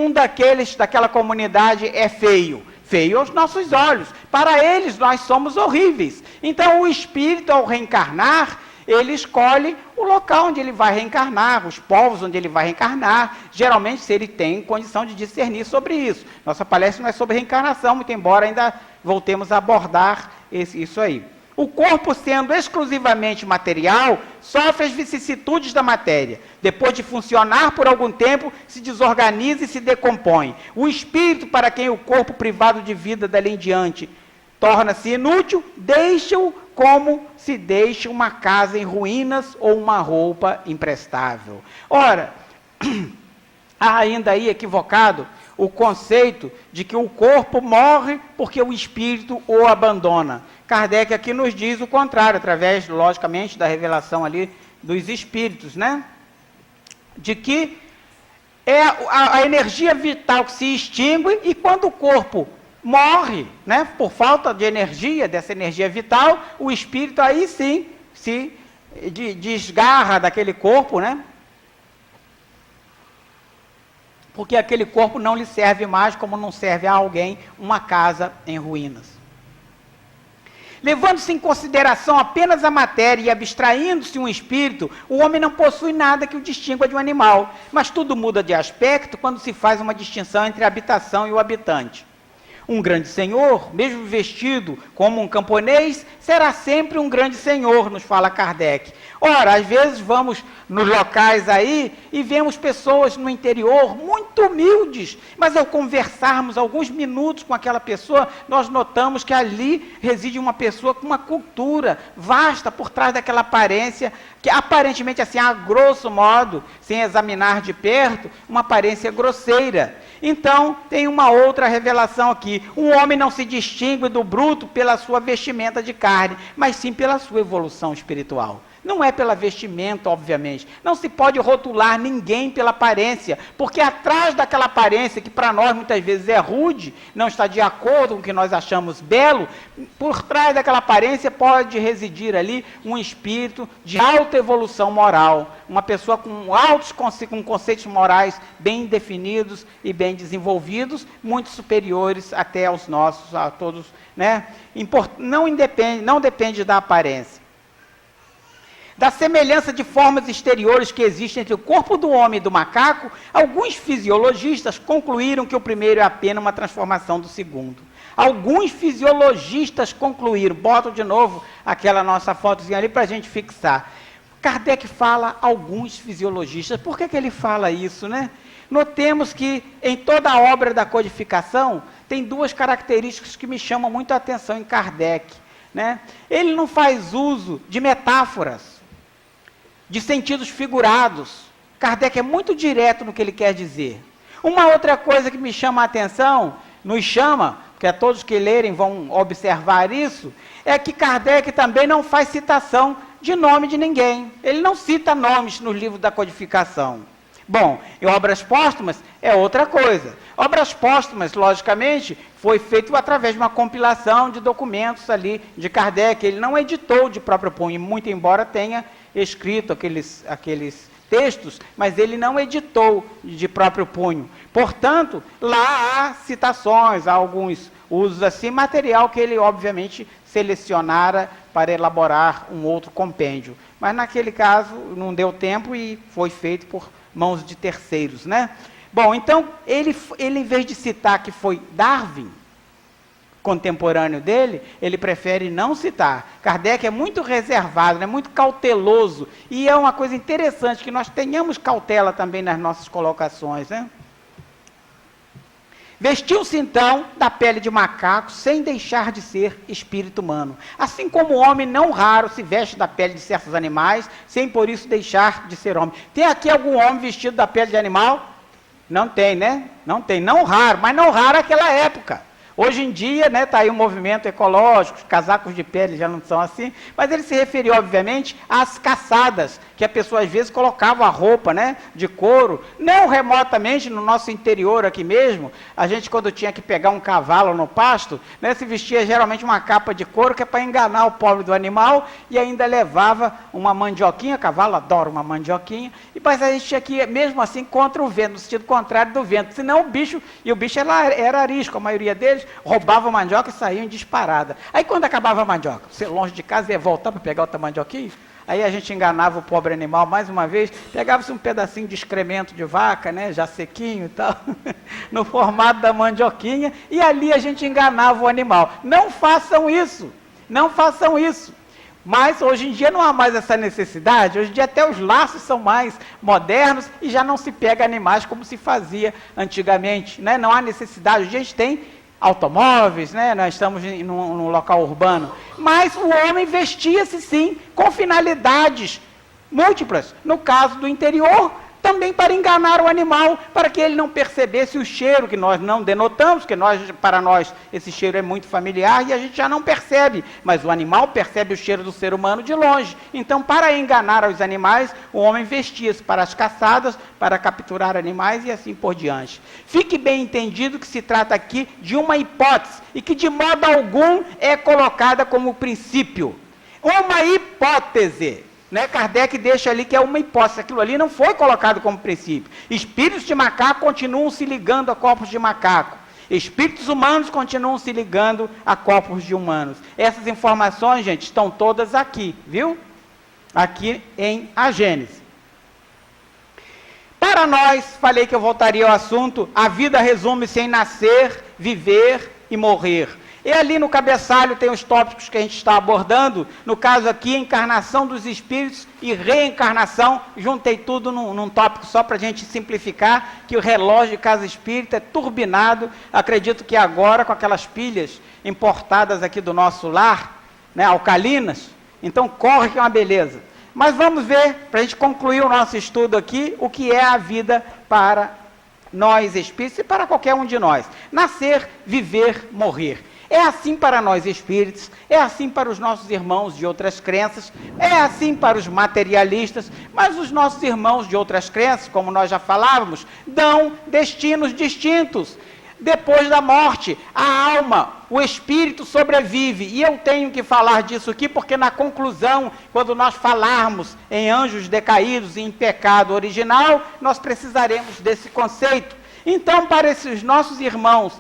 daquela comunidade é feio. Feio aos nossos olhos. Para eles, nós somos horríveis. Então, o espírito, ao reencarnar, ele escolhe o local onde ele vai reencarnar, os povos onde ele vai reencarnar, geralmente, se ele tem condição de discernir sobre isso. Nossa palestra não é sobre reencarnação, muito embora ainda voltemos a abordar isso aí. O corpo, sendo exclusivamente material, sofre as vicissitudes da matéria. Depois de funcionar por algum tempo, se desorganiza e se decompõe. O espírito, para quem o corpo privado de vida dali em diante torna-se inútil, deixa-o como se deixa uma casa em ruínas ou uma roupa imprestável. Ora, há ainda aí equivocado o conceito de que o corpo morre porque o espírito o abandona. Kardec aqui nos diz o contrário, através, logicamente, da revelação ali dos espíritos, né? De que é a energia vital que se extingue e quando o corpo morre, né, por falta de energia, dessa energia vital, o espírito aí sim se desgarra daquele corpo, né? porque aquele corpo não lhe serve mais, como não serve a alguém uma casa em ruínas. Levando-se em consideração apenas a matéria e abstraindo-se um espírito, o homem não possui nada que o distingua de um animal, mas tudo muda de aspecto quando se faz uma distinção entre a habitação e o habitante. Um grande senhor, mesmo vestido como um camponês, será sempre um grande senhor, nos fala Kardec. Ora, às vezes vamos nos locais aí e vemos pessoas no interior muito humildes, mas ao conversarmos alguns minutos com aquela pessoa, nós notamos que ali reside uma pessoa com uma cultura vasta por trás daquela aparência, que aparentemente assim, a grosso modo, sem examinar de perto, uma aparência grosseira. Então, tem uma outra revelação aqui. Um homem não se distingue do bruto pela sua vestimenta de carne, mas sim pela sua evolução espiritual. Não é pela vestimenta, obviamente. Não se pode rotular ninguém pela aparência, porque atrás daquela aparência, que para nós muitas vezes é rude, não está de acordo com o que nós achamos belo, por trás daquela aparência pode residir ali um espírito de alta evolução moral, uma pessoa com altos com conceitos morais bem definidos e bem desenvolvidos, muito superiores até aos nossos, a todos, né? Não depende da aparência. Da semelhança de formas exteriores que existem entre o corpo do homem e do macaco, alguns fisiologistas concluíram que o primeiro é apenas uma transformação do segundo. Alguns fisiologistas concluíram, boto de novo aquela nossa fotozinha ali para a gente fixar. Kardec fala alguns fisiologistas. Por que ele fala isso, né? Notemos que em toda a obra da codificação tem duas características que me chamam muito a atenção em Kardec, né? Ele não faz uso de metáforas, de sentidos figurados. Kardec é muito direto no que ele quer dizer. Uma outra coisa que me chama a atenção, nos chama, porque todos que lerem vão observar isso, é que Kardec também não faz citação de nome de ninguém. Ele não cita nomes no livro da codificação. Bom, e obras póstumas é outra coisa. Obras póstumas, logicamente, foi feito através de uma compilação de documentos ali de Kardec. Ele não editou de próprio punho, muito embora tenha escrito aqueles textos, mas ele não editou de próprio punho. Portanto, lá há citações, há alguns usos assim, material que ele obviamente selecionara para elaborar um outro compêndio. Mas naquele caso não deu tempo e foi feito por mãos de terceiros, né? Bom, então, ele em vez de citar que foi Darwin, contemporâneo dele, ele prefere não citar. Kardec é muito reservado, é muito cauteloso, e é uma coisa interessante que nós tenhamos cautela também nas nossas colocações, né? Vestiu-se então da pele de macaco, sem deixar de ser espírito humano. Assim como o homem não raro se veste da pele de certos animais, sem por isso deixar de ser homem. Tem aqui algum homem vestido da pele de animal? Não tem, né? Não tem, não raro, mas não raro naquela época. Hoje em dia, né, está aí um movimento ecológico, os casacos de pele já não são assim, mas ele se referiu, obviamente, às caçadas, que a pessoa às vezes colocava a roupa, né, de couro, não remotamente no nosso interior aqui mesmo, a gente quando tinha que pegar um cavalo no pasto, né, se vestia geralmente uma capa de couro, que é para enganar o pobre do animal, e ainda levava uma mandioquinha, cavalo adora uma mandioquinha, mas a gente tinha que ir mesmo assim contra o vento, no sentido contrário do vento, senão o bicho era arisco, a maioria deles, roubava a mandioca e saía em disparada. Aí quando acabava a mandioca, você longe de casa ia voltar para pegar outra mandioquinha, aí a gente enganava o pobre animal mais uma vez, pegava-se um pedacinho de excremento de vaca, né, já sequinho e tal, no formato da mandioquinha, e ali a gente enganava o animal. Não façam isso, não façam isso. Mas hoje em dia não há mais essa necessidade, hoje em dia até os laços são mais modernos e já não se pega animais como se fazia antigamente, né? Não há necessidade, hoje a gente tem automóveis, né? Nós estamos num local urbano, mas o homem vestia-se sim com finalidades múltiplas, no caso do interior, também para enganar o animal, para que ele não percebesse o cheiro, que nós não denotamos, que para nós esse cheiro é muito familiar e a gente já não percebe, mas o animal percebe o cheiro do ser humano de longe. Então, para enganar os animais, o homem vestia-se para as caçadas, para capturar animais e assim por diante. Fique bem entendido que se trata aqui de uma hipótese e que de modo algum é colocada como princípio. Uma hipótese. né, Kardec deixa ali que é uma hipótese, aquilo ali não foi colocado como princípio. Espíritos de macaco continuam se ligando a corpos de macaco. Espíritos humanos continuam se ligando a corpos de humanos. Essas informações, gente, estão todas aqui, viu? Aqui em A Gênese. Para nós, falei que eu voltaria ao assunto, a vida resume-se em nascer, viver e morrer. E ali no cabeçalho tem os tópicos que a gente está abordando, no caso aqui, encarnação dos espíritos e reencarnação, juntei tudo num tópico só para a gente simplificar, que o relógio de casa espírita é turbinado, acredito que agora com aquelas pilhas importadas aqui do nosso lar, né, alcalinas, então corre que é uma beleza. Mas vamos ver, para a gente concluir o nosso estudo aqui, o que é a vida para nós espíritos e para qualquer um de nós. Nascer, viver, morrer. É assim para nós espíritos, é assim para os nossos irmãos de outras crenças, é assim para os materialistas, mas os nossos irmãos de outras crenças, como nós já falávamos, dão destinos distintos. Depois da morte, a alma, o espírito sobrevive, e eu tenho que falar disso aqui, porque na conclusão, quando nós falarmos em anjos decaídos e em pecado original, nós precisaremos desse conceito. Então, para esses nossos irmãos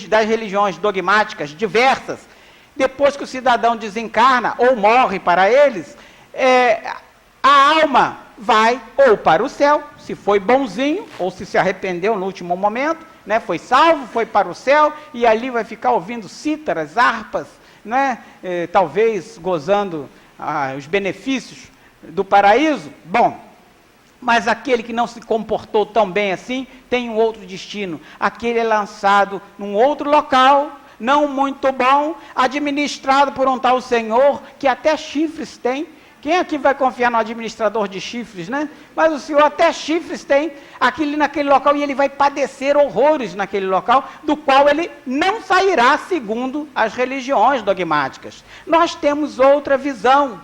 das religiões dogmáticas diversas, depois que o cidadão desencarna ou morre para eles, a alma vai ou para o céu, se foi bonzinho, ou se arrependeu no último momento, né, foi salvo, foi para o céu, e ali vai ficar ouvindo cítaras, harpas, né, talvez gozando os benefícios do paraíso. Bom, mas aquele que não se comportou tão bem assim, tem um outro destino. Aquele é lançado num outro local, não muito bom, administrado por um tal senhor, que até chifres tem. Quem aqui vai confiar no administrador de chifres, né? Mas o senhor até chifres tem naquele local, e ele vai padecer horrores naquele local, do qual ele não sairá segundo as religiões dogmáticas. Nós temos outra visão.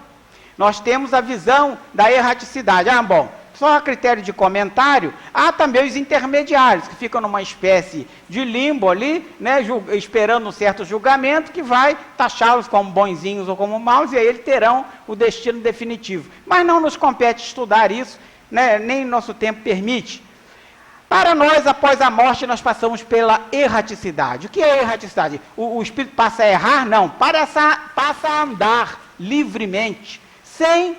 Nós temos a visão da erraticidade. Bom, só a critério de comentário, há também os intermediários, que ficam numa espécie de limbo ali, né, esperando um certo julgamento, que vai taxá-los como bonzinhos ou como maus, e aí eles terão o destino definitivo. Mas não nos compete estudar isso, né, nem nosso tempo permite. Para nós, após a morte, nós passamos pela erraticidade. O que é erraticidade? O espírito passa a errar? Não, passa a andar livremente, sem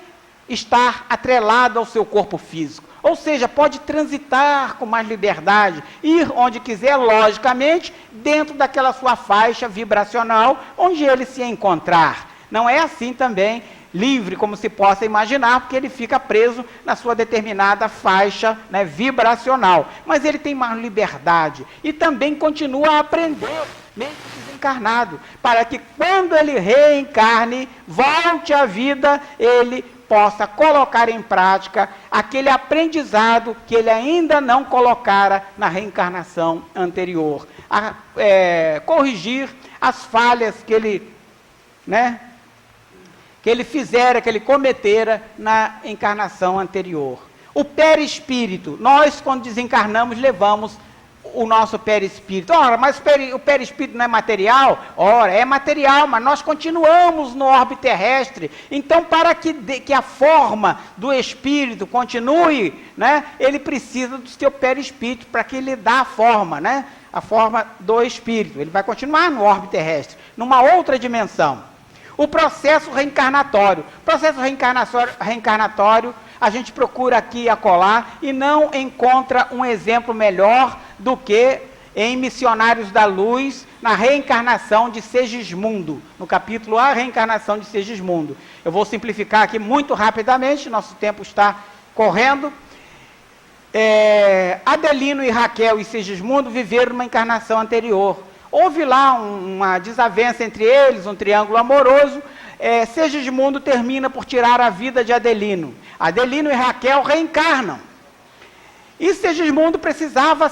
estar atrelado ao seu corpo físico. Ou seja, pode transitar com mais liberdade, ir onde quiser, logicamente, dentro daquela sua faixa vibracional, onde ele se encontrar. Não é assim também livre, como se possa imaginar, porque ele fica preso na sua determinada faixa, né, vibracional. Mas ele tem mais liberdade e também continua a aprender, mesmo desencarnado, para que quando ele reencarne, volte à vida, ele possa colocar em prática aquele aprendizado que ele ainda não colocara na reencarnação anterior. Corrigir as falhas que ele, né, que ele fizera, que ele cometera na encarnação anterior. O perispírito, nós quando desencarnamos levamos o nosso perispírito. Ora, mas o perispírito não é material? Ora, é material, mas nós continuamos no orbe terrestre. Então, para que a forma do espírito continue, né, ele precisa do seu perispírito para que ele dê a forma, né, a forma do espírito. Ele vai continuar no orbe terrestre, numa outra dimensão. O processo reencarnatório. Processo reencarnatório, a gente procura aqui e acolá e não encontra um exemplo melhor do que em Missionários da Luz, na reencarnação de Segismundo, no capítulo A Reencarnação de Segismundo. Eu vou simplificar aqui muito rapidamente, nosso tempo está correndo. Adelino e Raquel e Segismundo viveram uma encarnação anterior. Houve lá uma desavença entre eles, um triângulo amoroso. Segismundo termina por tirar a vida de Adelino. Adelino e Raquel reencarnam. E Segismundo precisava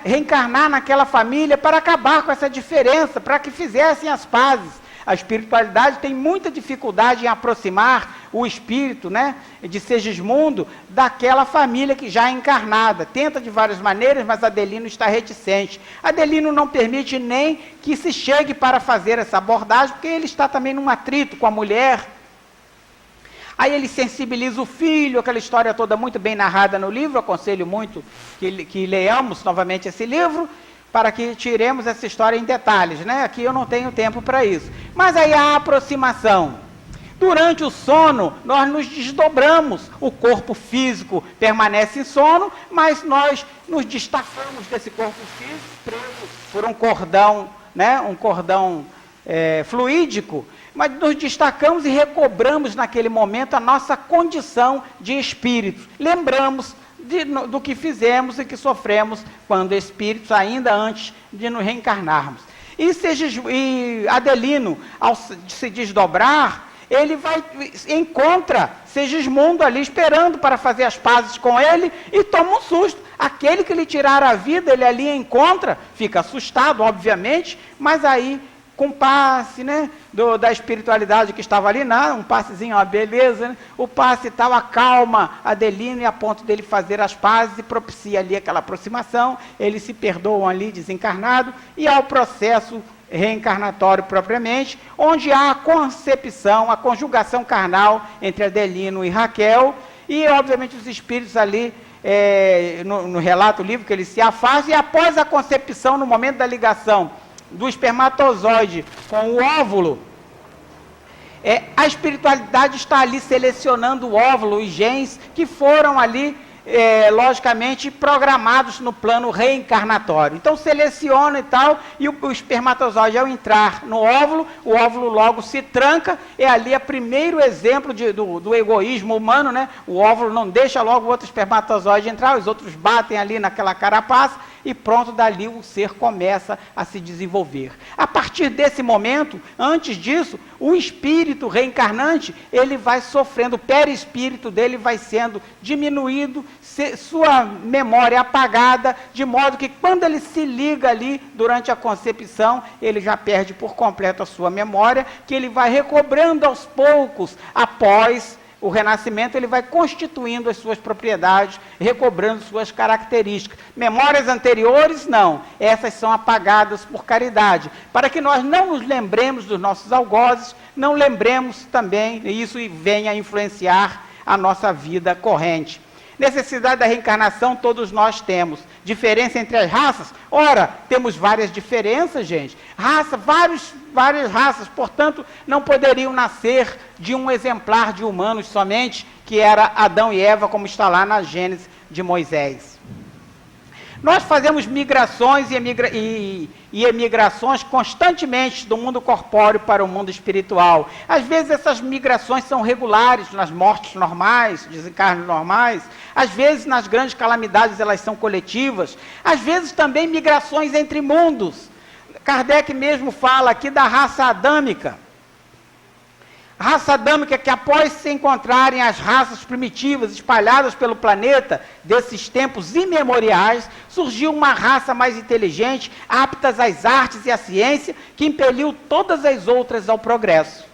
reencarnar naquela família para acabar com essa diferença, para que fizessem as pazes. A espiritualidade tem muita dificuldade em aproximar o espírito, né, de Segismundo daquela família que já é encarnada. Tenta de várias maneiras, mas Adelino está reticente. Adelino não permite nem que se chegue para fazer essa abordagem, porque ele está também num atrito com a mulher. Aí ele sensibiliza o filho, aquela história toda muito bem narrada no livro. Aconselho muito que leiamos novamente esse livro, para que tiremos essa história em detalhes, né? Aqui eu não tenho tempo para isso. Mas aí a aproximação. Durante o sono, nós nos desdobramos. O corpo físico permanece em sono, mas nós nos destacamos desse corpo físico, preso por um cordão, né? Um cordão fluídico, mas nos destacamos e recobramos naquele momento a nossa condição de espírito. Lembramos do que fizemos e que sofremos quando espíritos, ainda antes de nos reencarnarmos. E Adelino, ao se desdobrar, ele encontra Segismundo ali esperando para fazer as pazes com ele e toma um susto. Aquele que lhe tirara a vida, ele ali encontra, fica assustado, obviamente, mas aí, com passe, né, da espiritualidade que estava ali, um passezinho, uma beleza, né? O passe tal acalma Adelino e a ponto dele fazer as pazes e propicia ali aquela aproximação, eles se perdoam ali desencarnado e ao processo reencarnatório propriamente, onde há a concepção, a conjugação carnal entre Adelino e Raquel, e obviamente os espíritos ali, no relato do livro, que eles se afastam, e após a concepção, no momento da ligação do espermatozoide com o óvulo, a espiritualidade está ali selecionando o óvulo e genes que foram ali, logicamente, programados no plano reencarnatório. Então seleciona e tal, e o espermatozoide, ao entrar no óvulo, o óvulo logo se tranca. É ali o primeiro exemplo do egoísmo humano, né? O óvulo não deixa logo o outro espermatozoide entrar, os outros batem ali naquela carapaça, e pronto, dali o ser começa a se desenvolver. A partir desse momento, antes disso, o espírito reencarnante, ele vai sofrendo, o perispírito dele vai sendo diminuído, sua memória apagada, de modo que quando ele se liga ali, durante a concepção, ele já perde por completo a sua memória, que ele vai recobrando aos poucos, após o renascimento, ele vai constituindo as suas propriedades, recobrando suas características. Memórias anteriores, não. Essas são apagadas por caridade, para que nós não nos lembremos dos nossos algozes, não lembremos também, e isso venha a influenciar a nossa vida corrente. Necessidade da reencarnação todos nós temos. Diferença entre as raças? Ora, temos várias diferenças, gente. Várias raças, portanto, não poderiam nascer de um exemplar de humanos somente, que era Adão e Eva, como está lá na Gênesis de Moisés. Nós fazemos migrações e emigrações constantemente do mundo corpóreo para o mundo espiritual. Às vezes essas migrações são regulares, nas mortes normais, desencarnes normais. Às vezes nas grandes calamidades elas são coletivas. Às vezes também migrações entre mundos. Kardec mesmo fala aqui da raça adâmica. Raça adâmica que, após se encontrarem as raças primitivas espalhadas pelo planeta desses tempos imemoriais, surgiu uma raça mais inteligente, apta às artes e à ciência, que impeliu todas as outras ao progresso.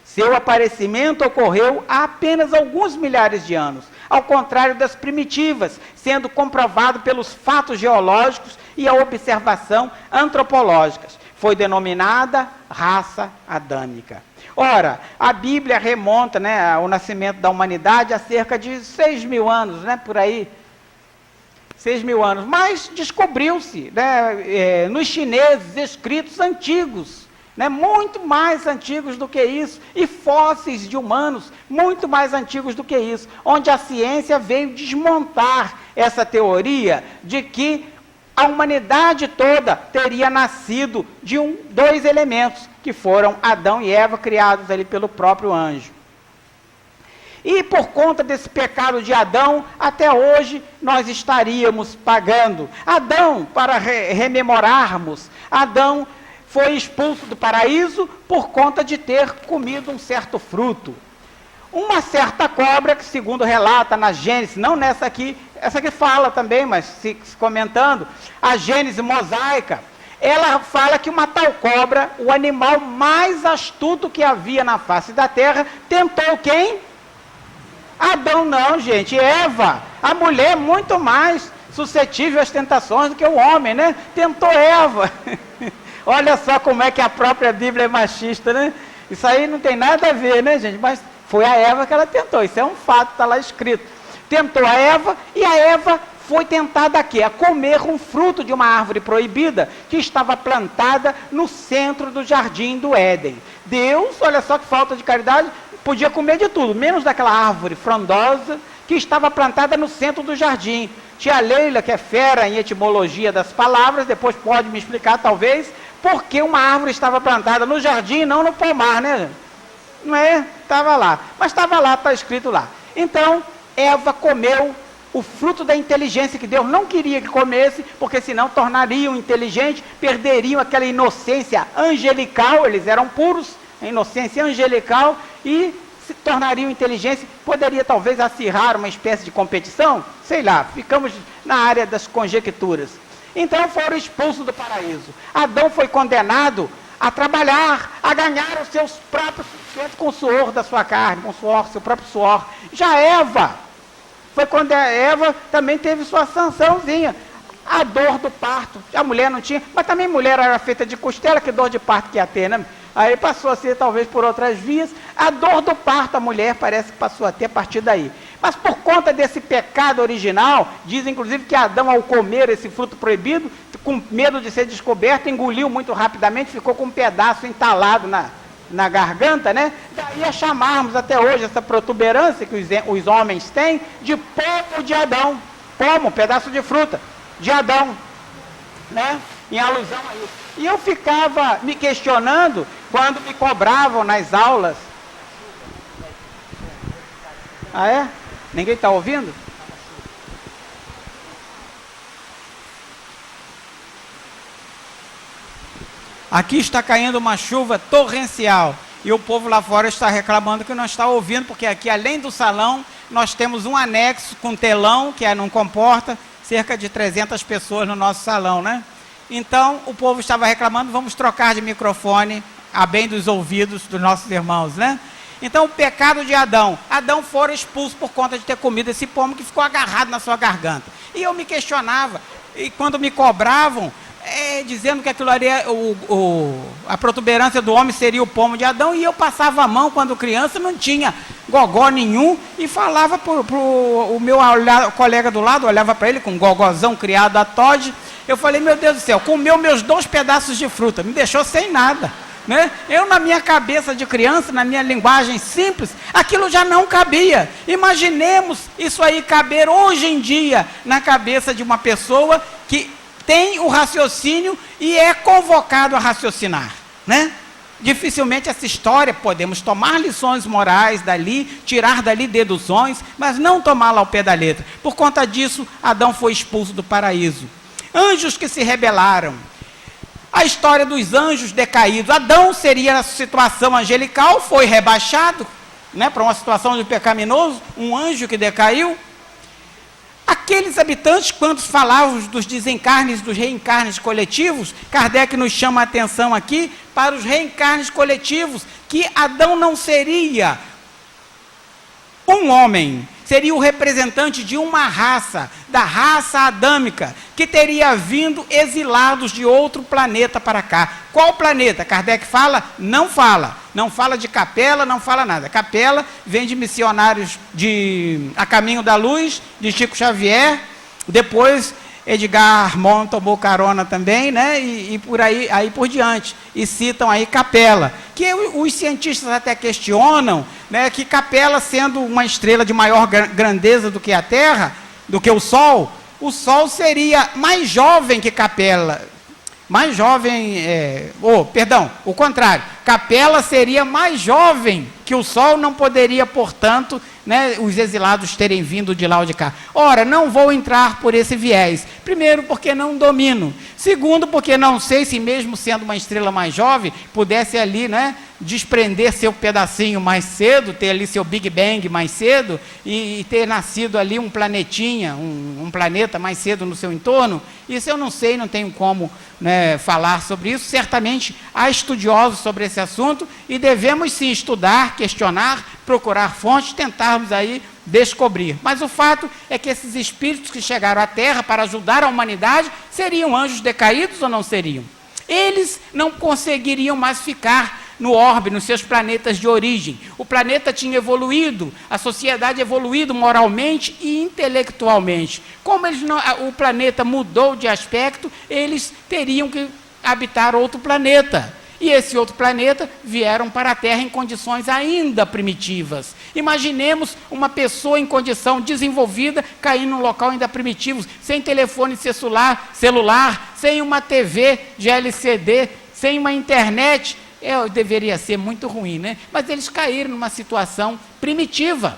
Seu aparecimento ocorreu há apenas alguns milhares de anos, ao contrário das primitivas, sendo comprovado pelos fatos geológicos e a observação antropológica. Foi denominada raça adâmica. Ora, a Bíblia remonta, né, o nascimento da humanidade a cerca de 6.000 anos, né, por aí. 6.000 anos. Mas descobriu-se, né, nos chineses, escritos antigos, né, muito mais antigos do que isso, e fósseis de humanos muito mais antigos do que isso, onde a ciência veio desmontar essa teoria de que a humanidade toda teria nascido de dois elementos, que foram Adão e Eva, criados ali pelo próprio anjo. E por conta desse pecado de Adão, até hoje nós estaríamos pagando. Adão, para rememorarmos, Adão foi expulso do paraíso por conta de ter comido um certo fruto. Uma certa cobra, que segundo relata na Gênesis, não nessa aqui, essa aqui fala também, mas se comentando, a Gênesis mosaica, ela fala que uma tal cobra, o animal mais astuto que havia na face da terra, tentou quem? Adão não, gente, Eva. A mulher é muito mais suscetível às tentações do que o homem, né? Tentou Eva. Olha só como é que a própria Bíblia é machista, né? Isso aí não tem nada a ver, né, gente? Mas foi a Eva que ela tentou, isso é um fato, está lá escrito. Tentou a Eva, e a Eva foi tentada aqui, a comer um fruto de uma árvore proibida, que estava plantada no centro do jardim do Éden. Deus, olha só que falta de caridade, podia comer de tudo, menos daquela árvore frondosa, que estava plantada no centro do jardim. Tia Leila, que é fera em etimologia das palavras, depois pode me explicar, talvez, por que uma árvore estava plantada no jardim e não no pomar, né? Não é? Estava lá. Mas estava lá, está escrito lá. Então, Eva comeu o fruto da inteligência que Deus não queria que comesse, porque senão tornariam inteligentes, perderiam aquela inocência angelical, eles eram puros, a inocência angelical, e se tornariam inteligentes, poderia talvez acirrar uma espécie de competição, sei lá, ficamos na área das conjecturas. Então foram expulsos do paraíso. Adão foi condenado a trabalhar, a ganhar os seus próprios sustentos com o suor da sua carne, com o suor, seu próprio suor. Já Eva, foi quando a Eva também teve sua sançãozinha. A dor do parto, a mulher não tinha, mas também mulher era feita de costela, que dor de parto que ia ter, né? Aí passou a ser talvez por outras vias. A dor do parto, a mulher parece que passou a ter a partir daí. Mas por conta desse pecado original, diz inclusive que Adão, ao comer esse fruto proibido, com medo de ser descoberto, engoliu muito rapidamente, ficou com um pedaço entalado na garganta, né? Daí a chamarmos até hoje essa protuberância que os homens têm de pomo de Adão. Pomo, pedaço de fruta de Adão, né? Em alusão a isso. E eu ficava me questionando quando me cobravam nas aulas. Ah, é? Ninguém está ouvindo? Aqui está caindo uma chuva torrencial e o povo lá fora está reclamando que não está ouvindo, porque aqui, além do salão, nós temos um anexo com telão, que não comporta cerca de 300 pessoas no nosso salão, né? Então, o povo estava reclamando, vamos trocar de microfone, a bem dos ouvidos dos nossos irmãos, né? Então, o pecado de Adão. Adão foi expulso por conta de ter comido esse pomo que ficou agarrado na sua garganta. E eu me questionava, e quando me cobravam, dizendo que aquilo ali, a protuberância do homem seria o pomo de Adão, e eu passava a mão quando criança, não tinha gogó nenhum, e falava o meu colega do lado, olhava para ele com um gogozão criado a Todd. Eu falei, meu Deus do céu, comeu meus 2 pedaços de fruta, me deixou sem nada, né? Eu, na minha cabeça de criança, na minha linguagem simples, aquilo já não cabia. Imaginemos isso aí caber hoje em dia na cabeça de uma pessoa que tem o raciocínio e é convocado a raciocinar, né? Dificilmente essa história, podemos tomar lições morais dali, tirar dali deduções, mas não tomá-la ao pé da letra. Por conta disso, Adão foi expulso do paraíso. Anjos que se rebelaram. A história dos anjos decaídos. Adão seria a situação angelical, foi rebaixado, né, para uma situação de pecaminoso, um anjo que decaiu. Aqueles habitantes, quando falávamos dos desencarnes, dos reencarnes coletivos, Kardec nos chama a atenção aqui para os reencarnes coletivos, que Adão não seria um homem, seria o representante de uma raça, da raça adâmica, que teria vindo exilados de outro planeta para cá. Qual planeta? Kardec fala? Não fala. Não fala de Capela, não fala nada. Capela vem de missionários A Caminho da Luz, de Chico Xavier, depois Edgar Armond tomou carona também, né? E por aí por diante. E citam aí Capela, que os cientistas até questionam, né, que Capela, sendo uma estrela de maior grandeza do que a Terra, do que o Sol seria mais jovem que Capela. Mais jovem, o contrário, Capela seria mais jovem que o Sol, não poderia, portanto, né, os exilados terem vindo de lá ou de cá. Ora, não vou entrar por esse viés. Primeiro, porque não domino. Segundo, porque não sei se mesmo sendo uma estrela mais jovem, pudesse ali, né, desprender seu pedacinho mais cedo, ter ali seu Big Bang mais cedo, e ter nascido ali um planetinha, um planeta mais cedo no seu entorno. Isso eu não sei, não tenho como, né, falar sobre isso. Certamente há estudiosos sobre esse assunto, e devemos sim estudar, questionar, procurar fontes, tentarmos aí descobrir. Mas o fato é que esses espíritos que chegaram à Terra para ajudar a humanidade, seriam anjos decaídos ou não seriam? Eles não conseguiriam mais ficar no orbe, nos seus planetas de origem. O planeta tinha evoluído, a sociedade evoluído moralmente e intelectualmente. Como o planeta mudou de aspecto, eles teriam que habitar outro planeta. E esse outro planeta vieram para a Terra em condições ainda primitivas. Imaginemos uma pessoa em condição desenvolvida cair num local ainda primitivo, sem telefone celular, sem uma TV de LCD, sem uma internet. Deveria ser muito ruim, né? Mas eles caíram numa situação primitiva.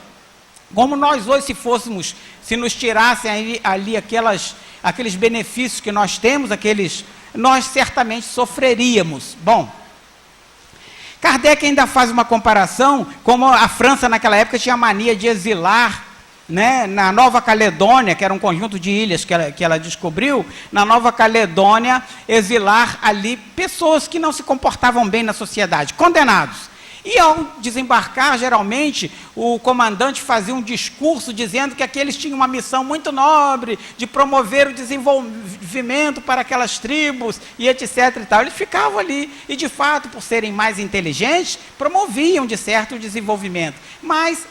Como nós hoje, se nos tirassem ali aqueles benefícios que nós temos, nós certamente sofreríamos. Bom, Kardec ainda faz uma comparação, como a França naquela época tinha a mania de exilar, né, na Nova Caledônia, que era um conjunto de ilhas que ela descobriu, na Nova Caledônia, exilar ali pessoas que não se comportavam bem na sociedade, condenados. E ao desembarcar, geralmente, o comandante fazia um discurso dizendo que aqueles tinham uma missão muito nobre de promover o desenvolvimento para aquelas tribos e etc. e tal. Eles ficavam ali e, de fato, por serem mais inteligentes, promoviam, de certo, o desenvolvimento. Mas,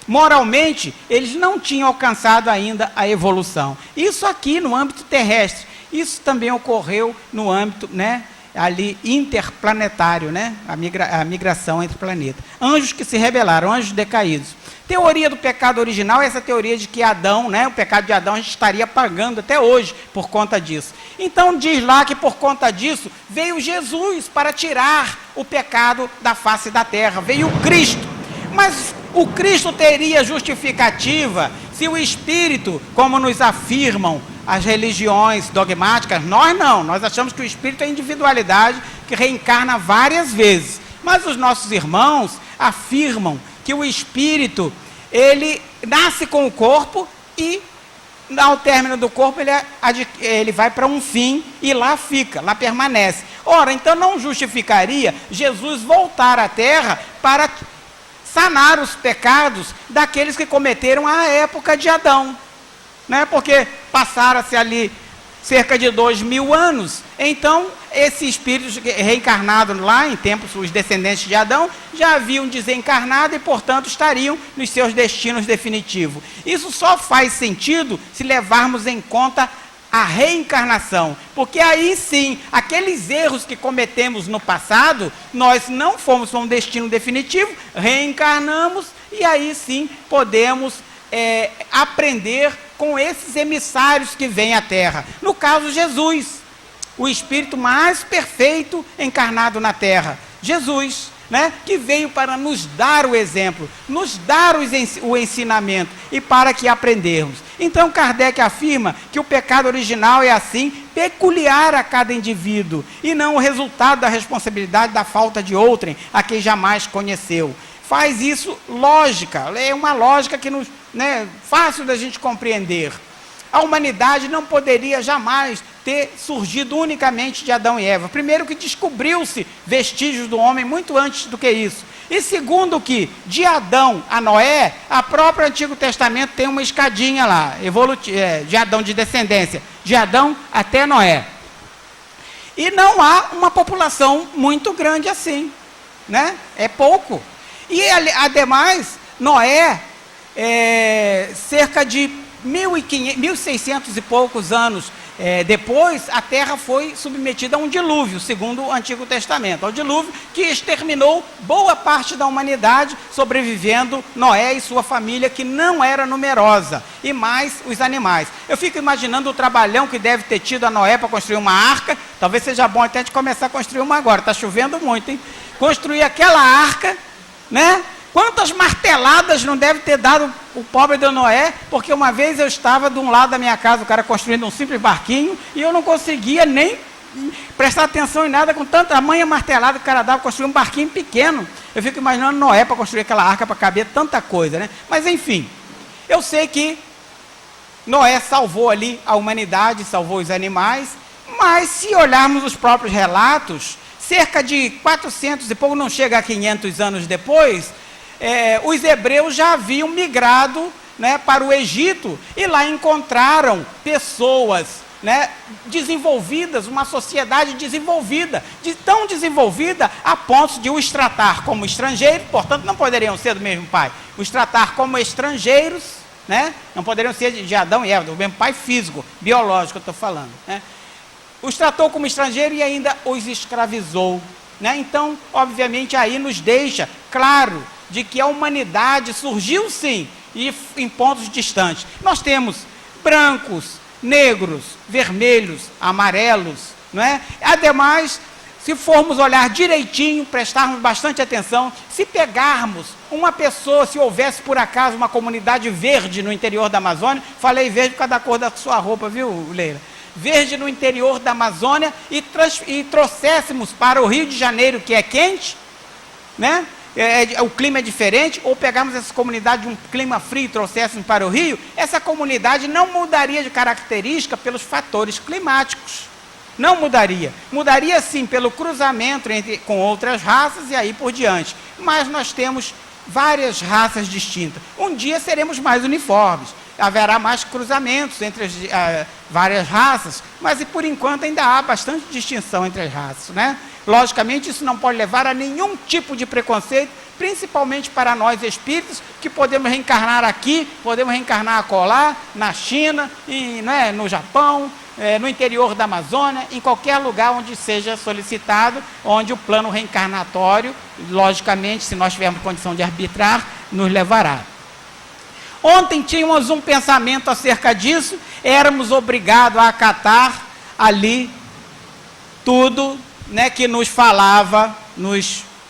moralmente, eles não tinham alcançado ainda a evolução. Isso aqui no âmbito terrestre. Isso também ocorreu no âmbito, né, ali interplanetário, né? A migração entre planetas. Anjos que se rebelaram, anjos decaídos. Teoria do pecado original, essa teoria de que Adão, né, o pecado de Adão, a gente estaria pagando até hoje por conta disso. Então diz lá que por conta disso veio Jesus para tirar o pecado da face da terra, veio o Cristo. Mas o Cristo teria justificativa se o Espírito, como nos afirmam as religiões dogmáticas, nós não, nós achamos que o Espírito é individualidade que reencarna várias vezes. Mas os nossos irmãos afirmam que o Espírito, ele nasce com o corpo e, ao término do corpo, ele vai para um fim e lá fica, lá permanece. Ora, então não justificaria Jesus voltar à Terra para sanar os pecados daqueles que cometeram à época de Adão, né? Porque passaram-se ali cerca de 2000 anos. Então, esse espírito reencarnado lá, em tempos, os descendentes de Adão, já haviam desencarnado e, portanto, estariam nos seus destinos definitivos. Isso só faz sentido se levarmos em conta a reencarnação, porque aí sim, aqueles erros que cometemos no passado, nós não fomos para um destino definitivo, reencarnamos e aí sim podemos aprender com esses emissários que vêm à Terra. No caso, Jesus, o Espírito mais perfeito encarnado na Terra, Jesus, né, que veio para nos dar o exemplo, nos dar o ensinamento e para que aprendermos. Então Kardec afirma que o pecado original é assim, peculiar a cada indivíduo e não o resultado da responsabilidade da falta de outrem a quem jamais conheceu. Faz isso lógica, é uma lógica que nos, né, fácil da gente compreender. A humanidade não poderia jamais ter surgido unicamente de Adão e Eva. Primeiro que descobriu-se vestígios do homem muito antes do que isso. E segundo que, de Adão a Noé, a própria Antigo Testamento tem uma escadinha lá, de Adão de descendência, de Adão até Noé. E não há uma população muito grande assim, né? É pouco. E, ademais, Noé, cerca de 1.600 e poucos anos depois, a Terra foi submetida a um dilúvio, segundo o Antigo Testamento. Ao dilúvio que exterminou boa parte da humanidade, sobrevivendo Noé e sua família, que não era numerosa, e mais os animais. Eu fico imaginando o trabalhão que deve ter tido a Noé para construir uma arca. Talvez seja bom até de começar a construir uma agora, está chovendo muito, hein? Construir aquela arca, né? Quantas marteladas não deve ter dado o pobre de Noé, porque uma vez eu estava de um lado da minha casa, o cara construindo um simples barquinho, e eu não conseguia nem prestar atenção em nada, com tanta tamanha martelada que o cara dava para construir um barquinho pequeno. Eu fico imaginando Noé para construir aquela arca para caber tanta coisa, né? Mas enfim, eu sei que Noé salvou ali a humanidade, salvou os animais, mas se olharmos os próprios relatos, cerca de 400 e pouco, não chega a 500 anos depois, os hebreus já haviam migrado, né, para o Egito, e lá encontraram pessoas, né, desenvolvidas, uma sociedade desenvolvida, tão desenvolvida a ponto de os tratar como estrangeiros, portanto não poderiam ser do mesmo pai, os tratar como estrangeiros, né, não poderiam ser de Adão e Eva, do mesmo pai físico, biológico eu estou falando, né, os tratou como estrangeiros e ainda os escravizou, né, então obviamente aí nos deixa claro de que a humanidade surgiu sim, e em pontos distantes, nós temos brancos, negros, vermelhos, amarelos, não é? Ademais, se formos olhar direitinho, prestarmos bastante atenção, se pegarmos uma pessoa, se houvesse por acaso uma comunidade verde no interior da Amazônia, falei verde por causa da cor da sua roupa, viu, Leila? Verde no interior da Amazônia e trouxéssemos para o Rio de Janeiro, que é quente, né? O clima é diferente, ou pegarmos essa comunidade de um clima frio e trouxéssemos para o Rio, essa comunidade não mudaria de característica pelos fatores climáticos. Não mudaria. Mudaria sim pelo cruzamento com outras raças e aí por diante. Mas nós temos várias raças distintas. Um dia seremos mais uniformes. Haverá mais cruzamentos entre as várias raças, mas por enquanto ainda há bastante distinção entre as raças, né? Logicamente, isso não pode levar a nenhum tipo de preconceito, principalmente para nós espíritos, que podemos reencarnar aqui, podemos reencarnar acolá, na China, né, no Japão, no interior da Amazônia, em qualquer lugar onde seja solicitado, onde o plano reencarnatório, logicamente, se nós tivermos condição de arbitrar, nos levará. Ontem tínhamos um pensamento acerca disso, éramos obrigados a acatar ali tudo, né, que nos falava,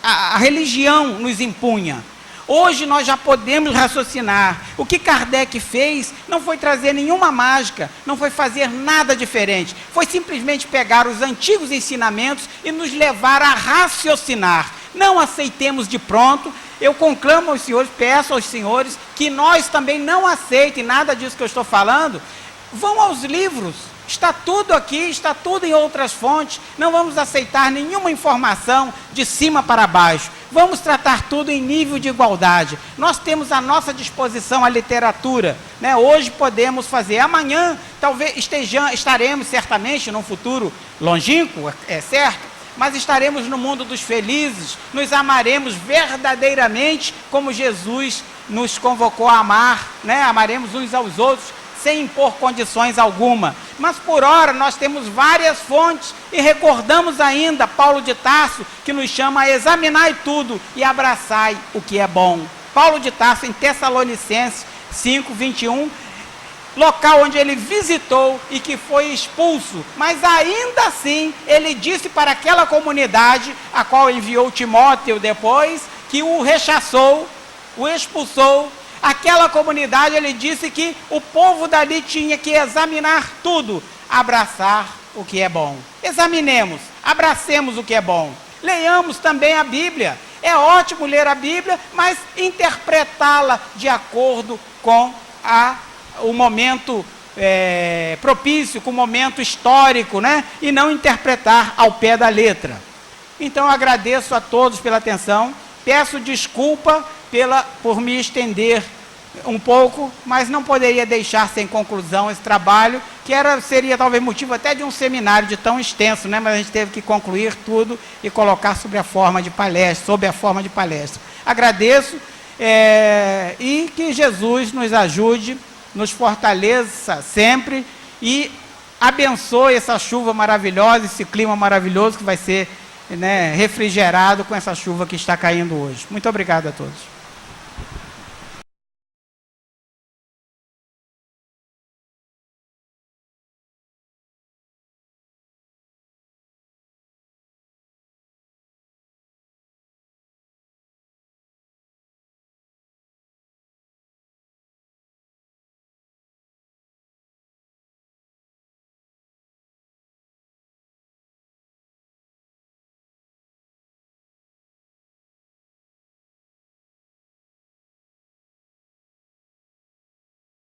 a religião nos impunha. Hoje nós já podemos raciocinar. O que Kardec fez não foi trazer nenhuma mágica, não foi fazer nada diferente, foi simplesmente pegar os antigos ensinamentos e nos levar a raciocinar. Não aceitemos de pronto. Eu conclamo aos senhores, peço aos senhores que nós também não aceitem nada disso que eu estou falando. Vão aos livros. Está tudo aqui, está tudo em outras fontes. Não vamos aceitar nenhuma informação de cima para baixo. Vamos tratar tudo em nível de igualdade. Nós temos à nossa disposição a literatura, né? Hoje podemos fazer, amanhã talvez estaremos certamente num futuro longínquo, é certo, mas estaremos no mundo dos felizes, nos amaremos verdadeiramente como Jesus nos convocou a amar, né? Amaremos uns aos outros, sem impor condições alguma. Mas por ora nós temos várias fontes e recordamos ainda Paulo de Tarso, que nos chama a examinar tudo e abraçai o que é bom. Paulo de Tarso em Tessalonicenses 5:21, local onde ele visitou e que foi expulso, mas ainda assim ele disse para aquela comunidade, a qual enviou Timóteo depois, que o rechaçou, o expulsou. Aquela comunidade, ele disse que o povo dali tinha que examinar tudo, abraçar o que é bom. Examinemos, abracemos o que é bom. Leiamos também a Bíblia. É ótimo ler a Bíblia, mas interpretá-la de acordo com o momento propício, com o momento histórico, né? E não interpretar ao pé da letra. Então, agradeço a todos pela atenção. Peço desculpa por me estender um pouco, mas não poderia deixar sem conclusão esse trabalho, que seria talvez motivo até de um seminário de tão extenso, né? Mas a gente teve que concluir tudo e colocar sob a forma de palestra. Agradeço e que Jesus nos ajude, nos fortaleça sempre e abençoe essa chuva maravilhosa, esse clima maravilhoso que vai ser, né, refrigerado com essa chuva que está caindo hoje. Muito obrigado a todos.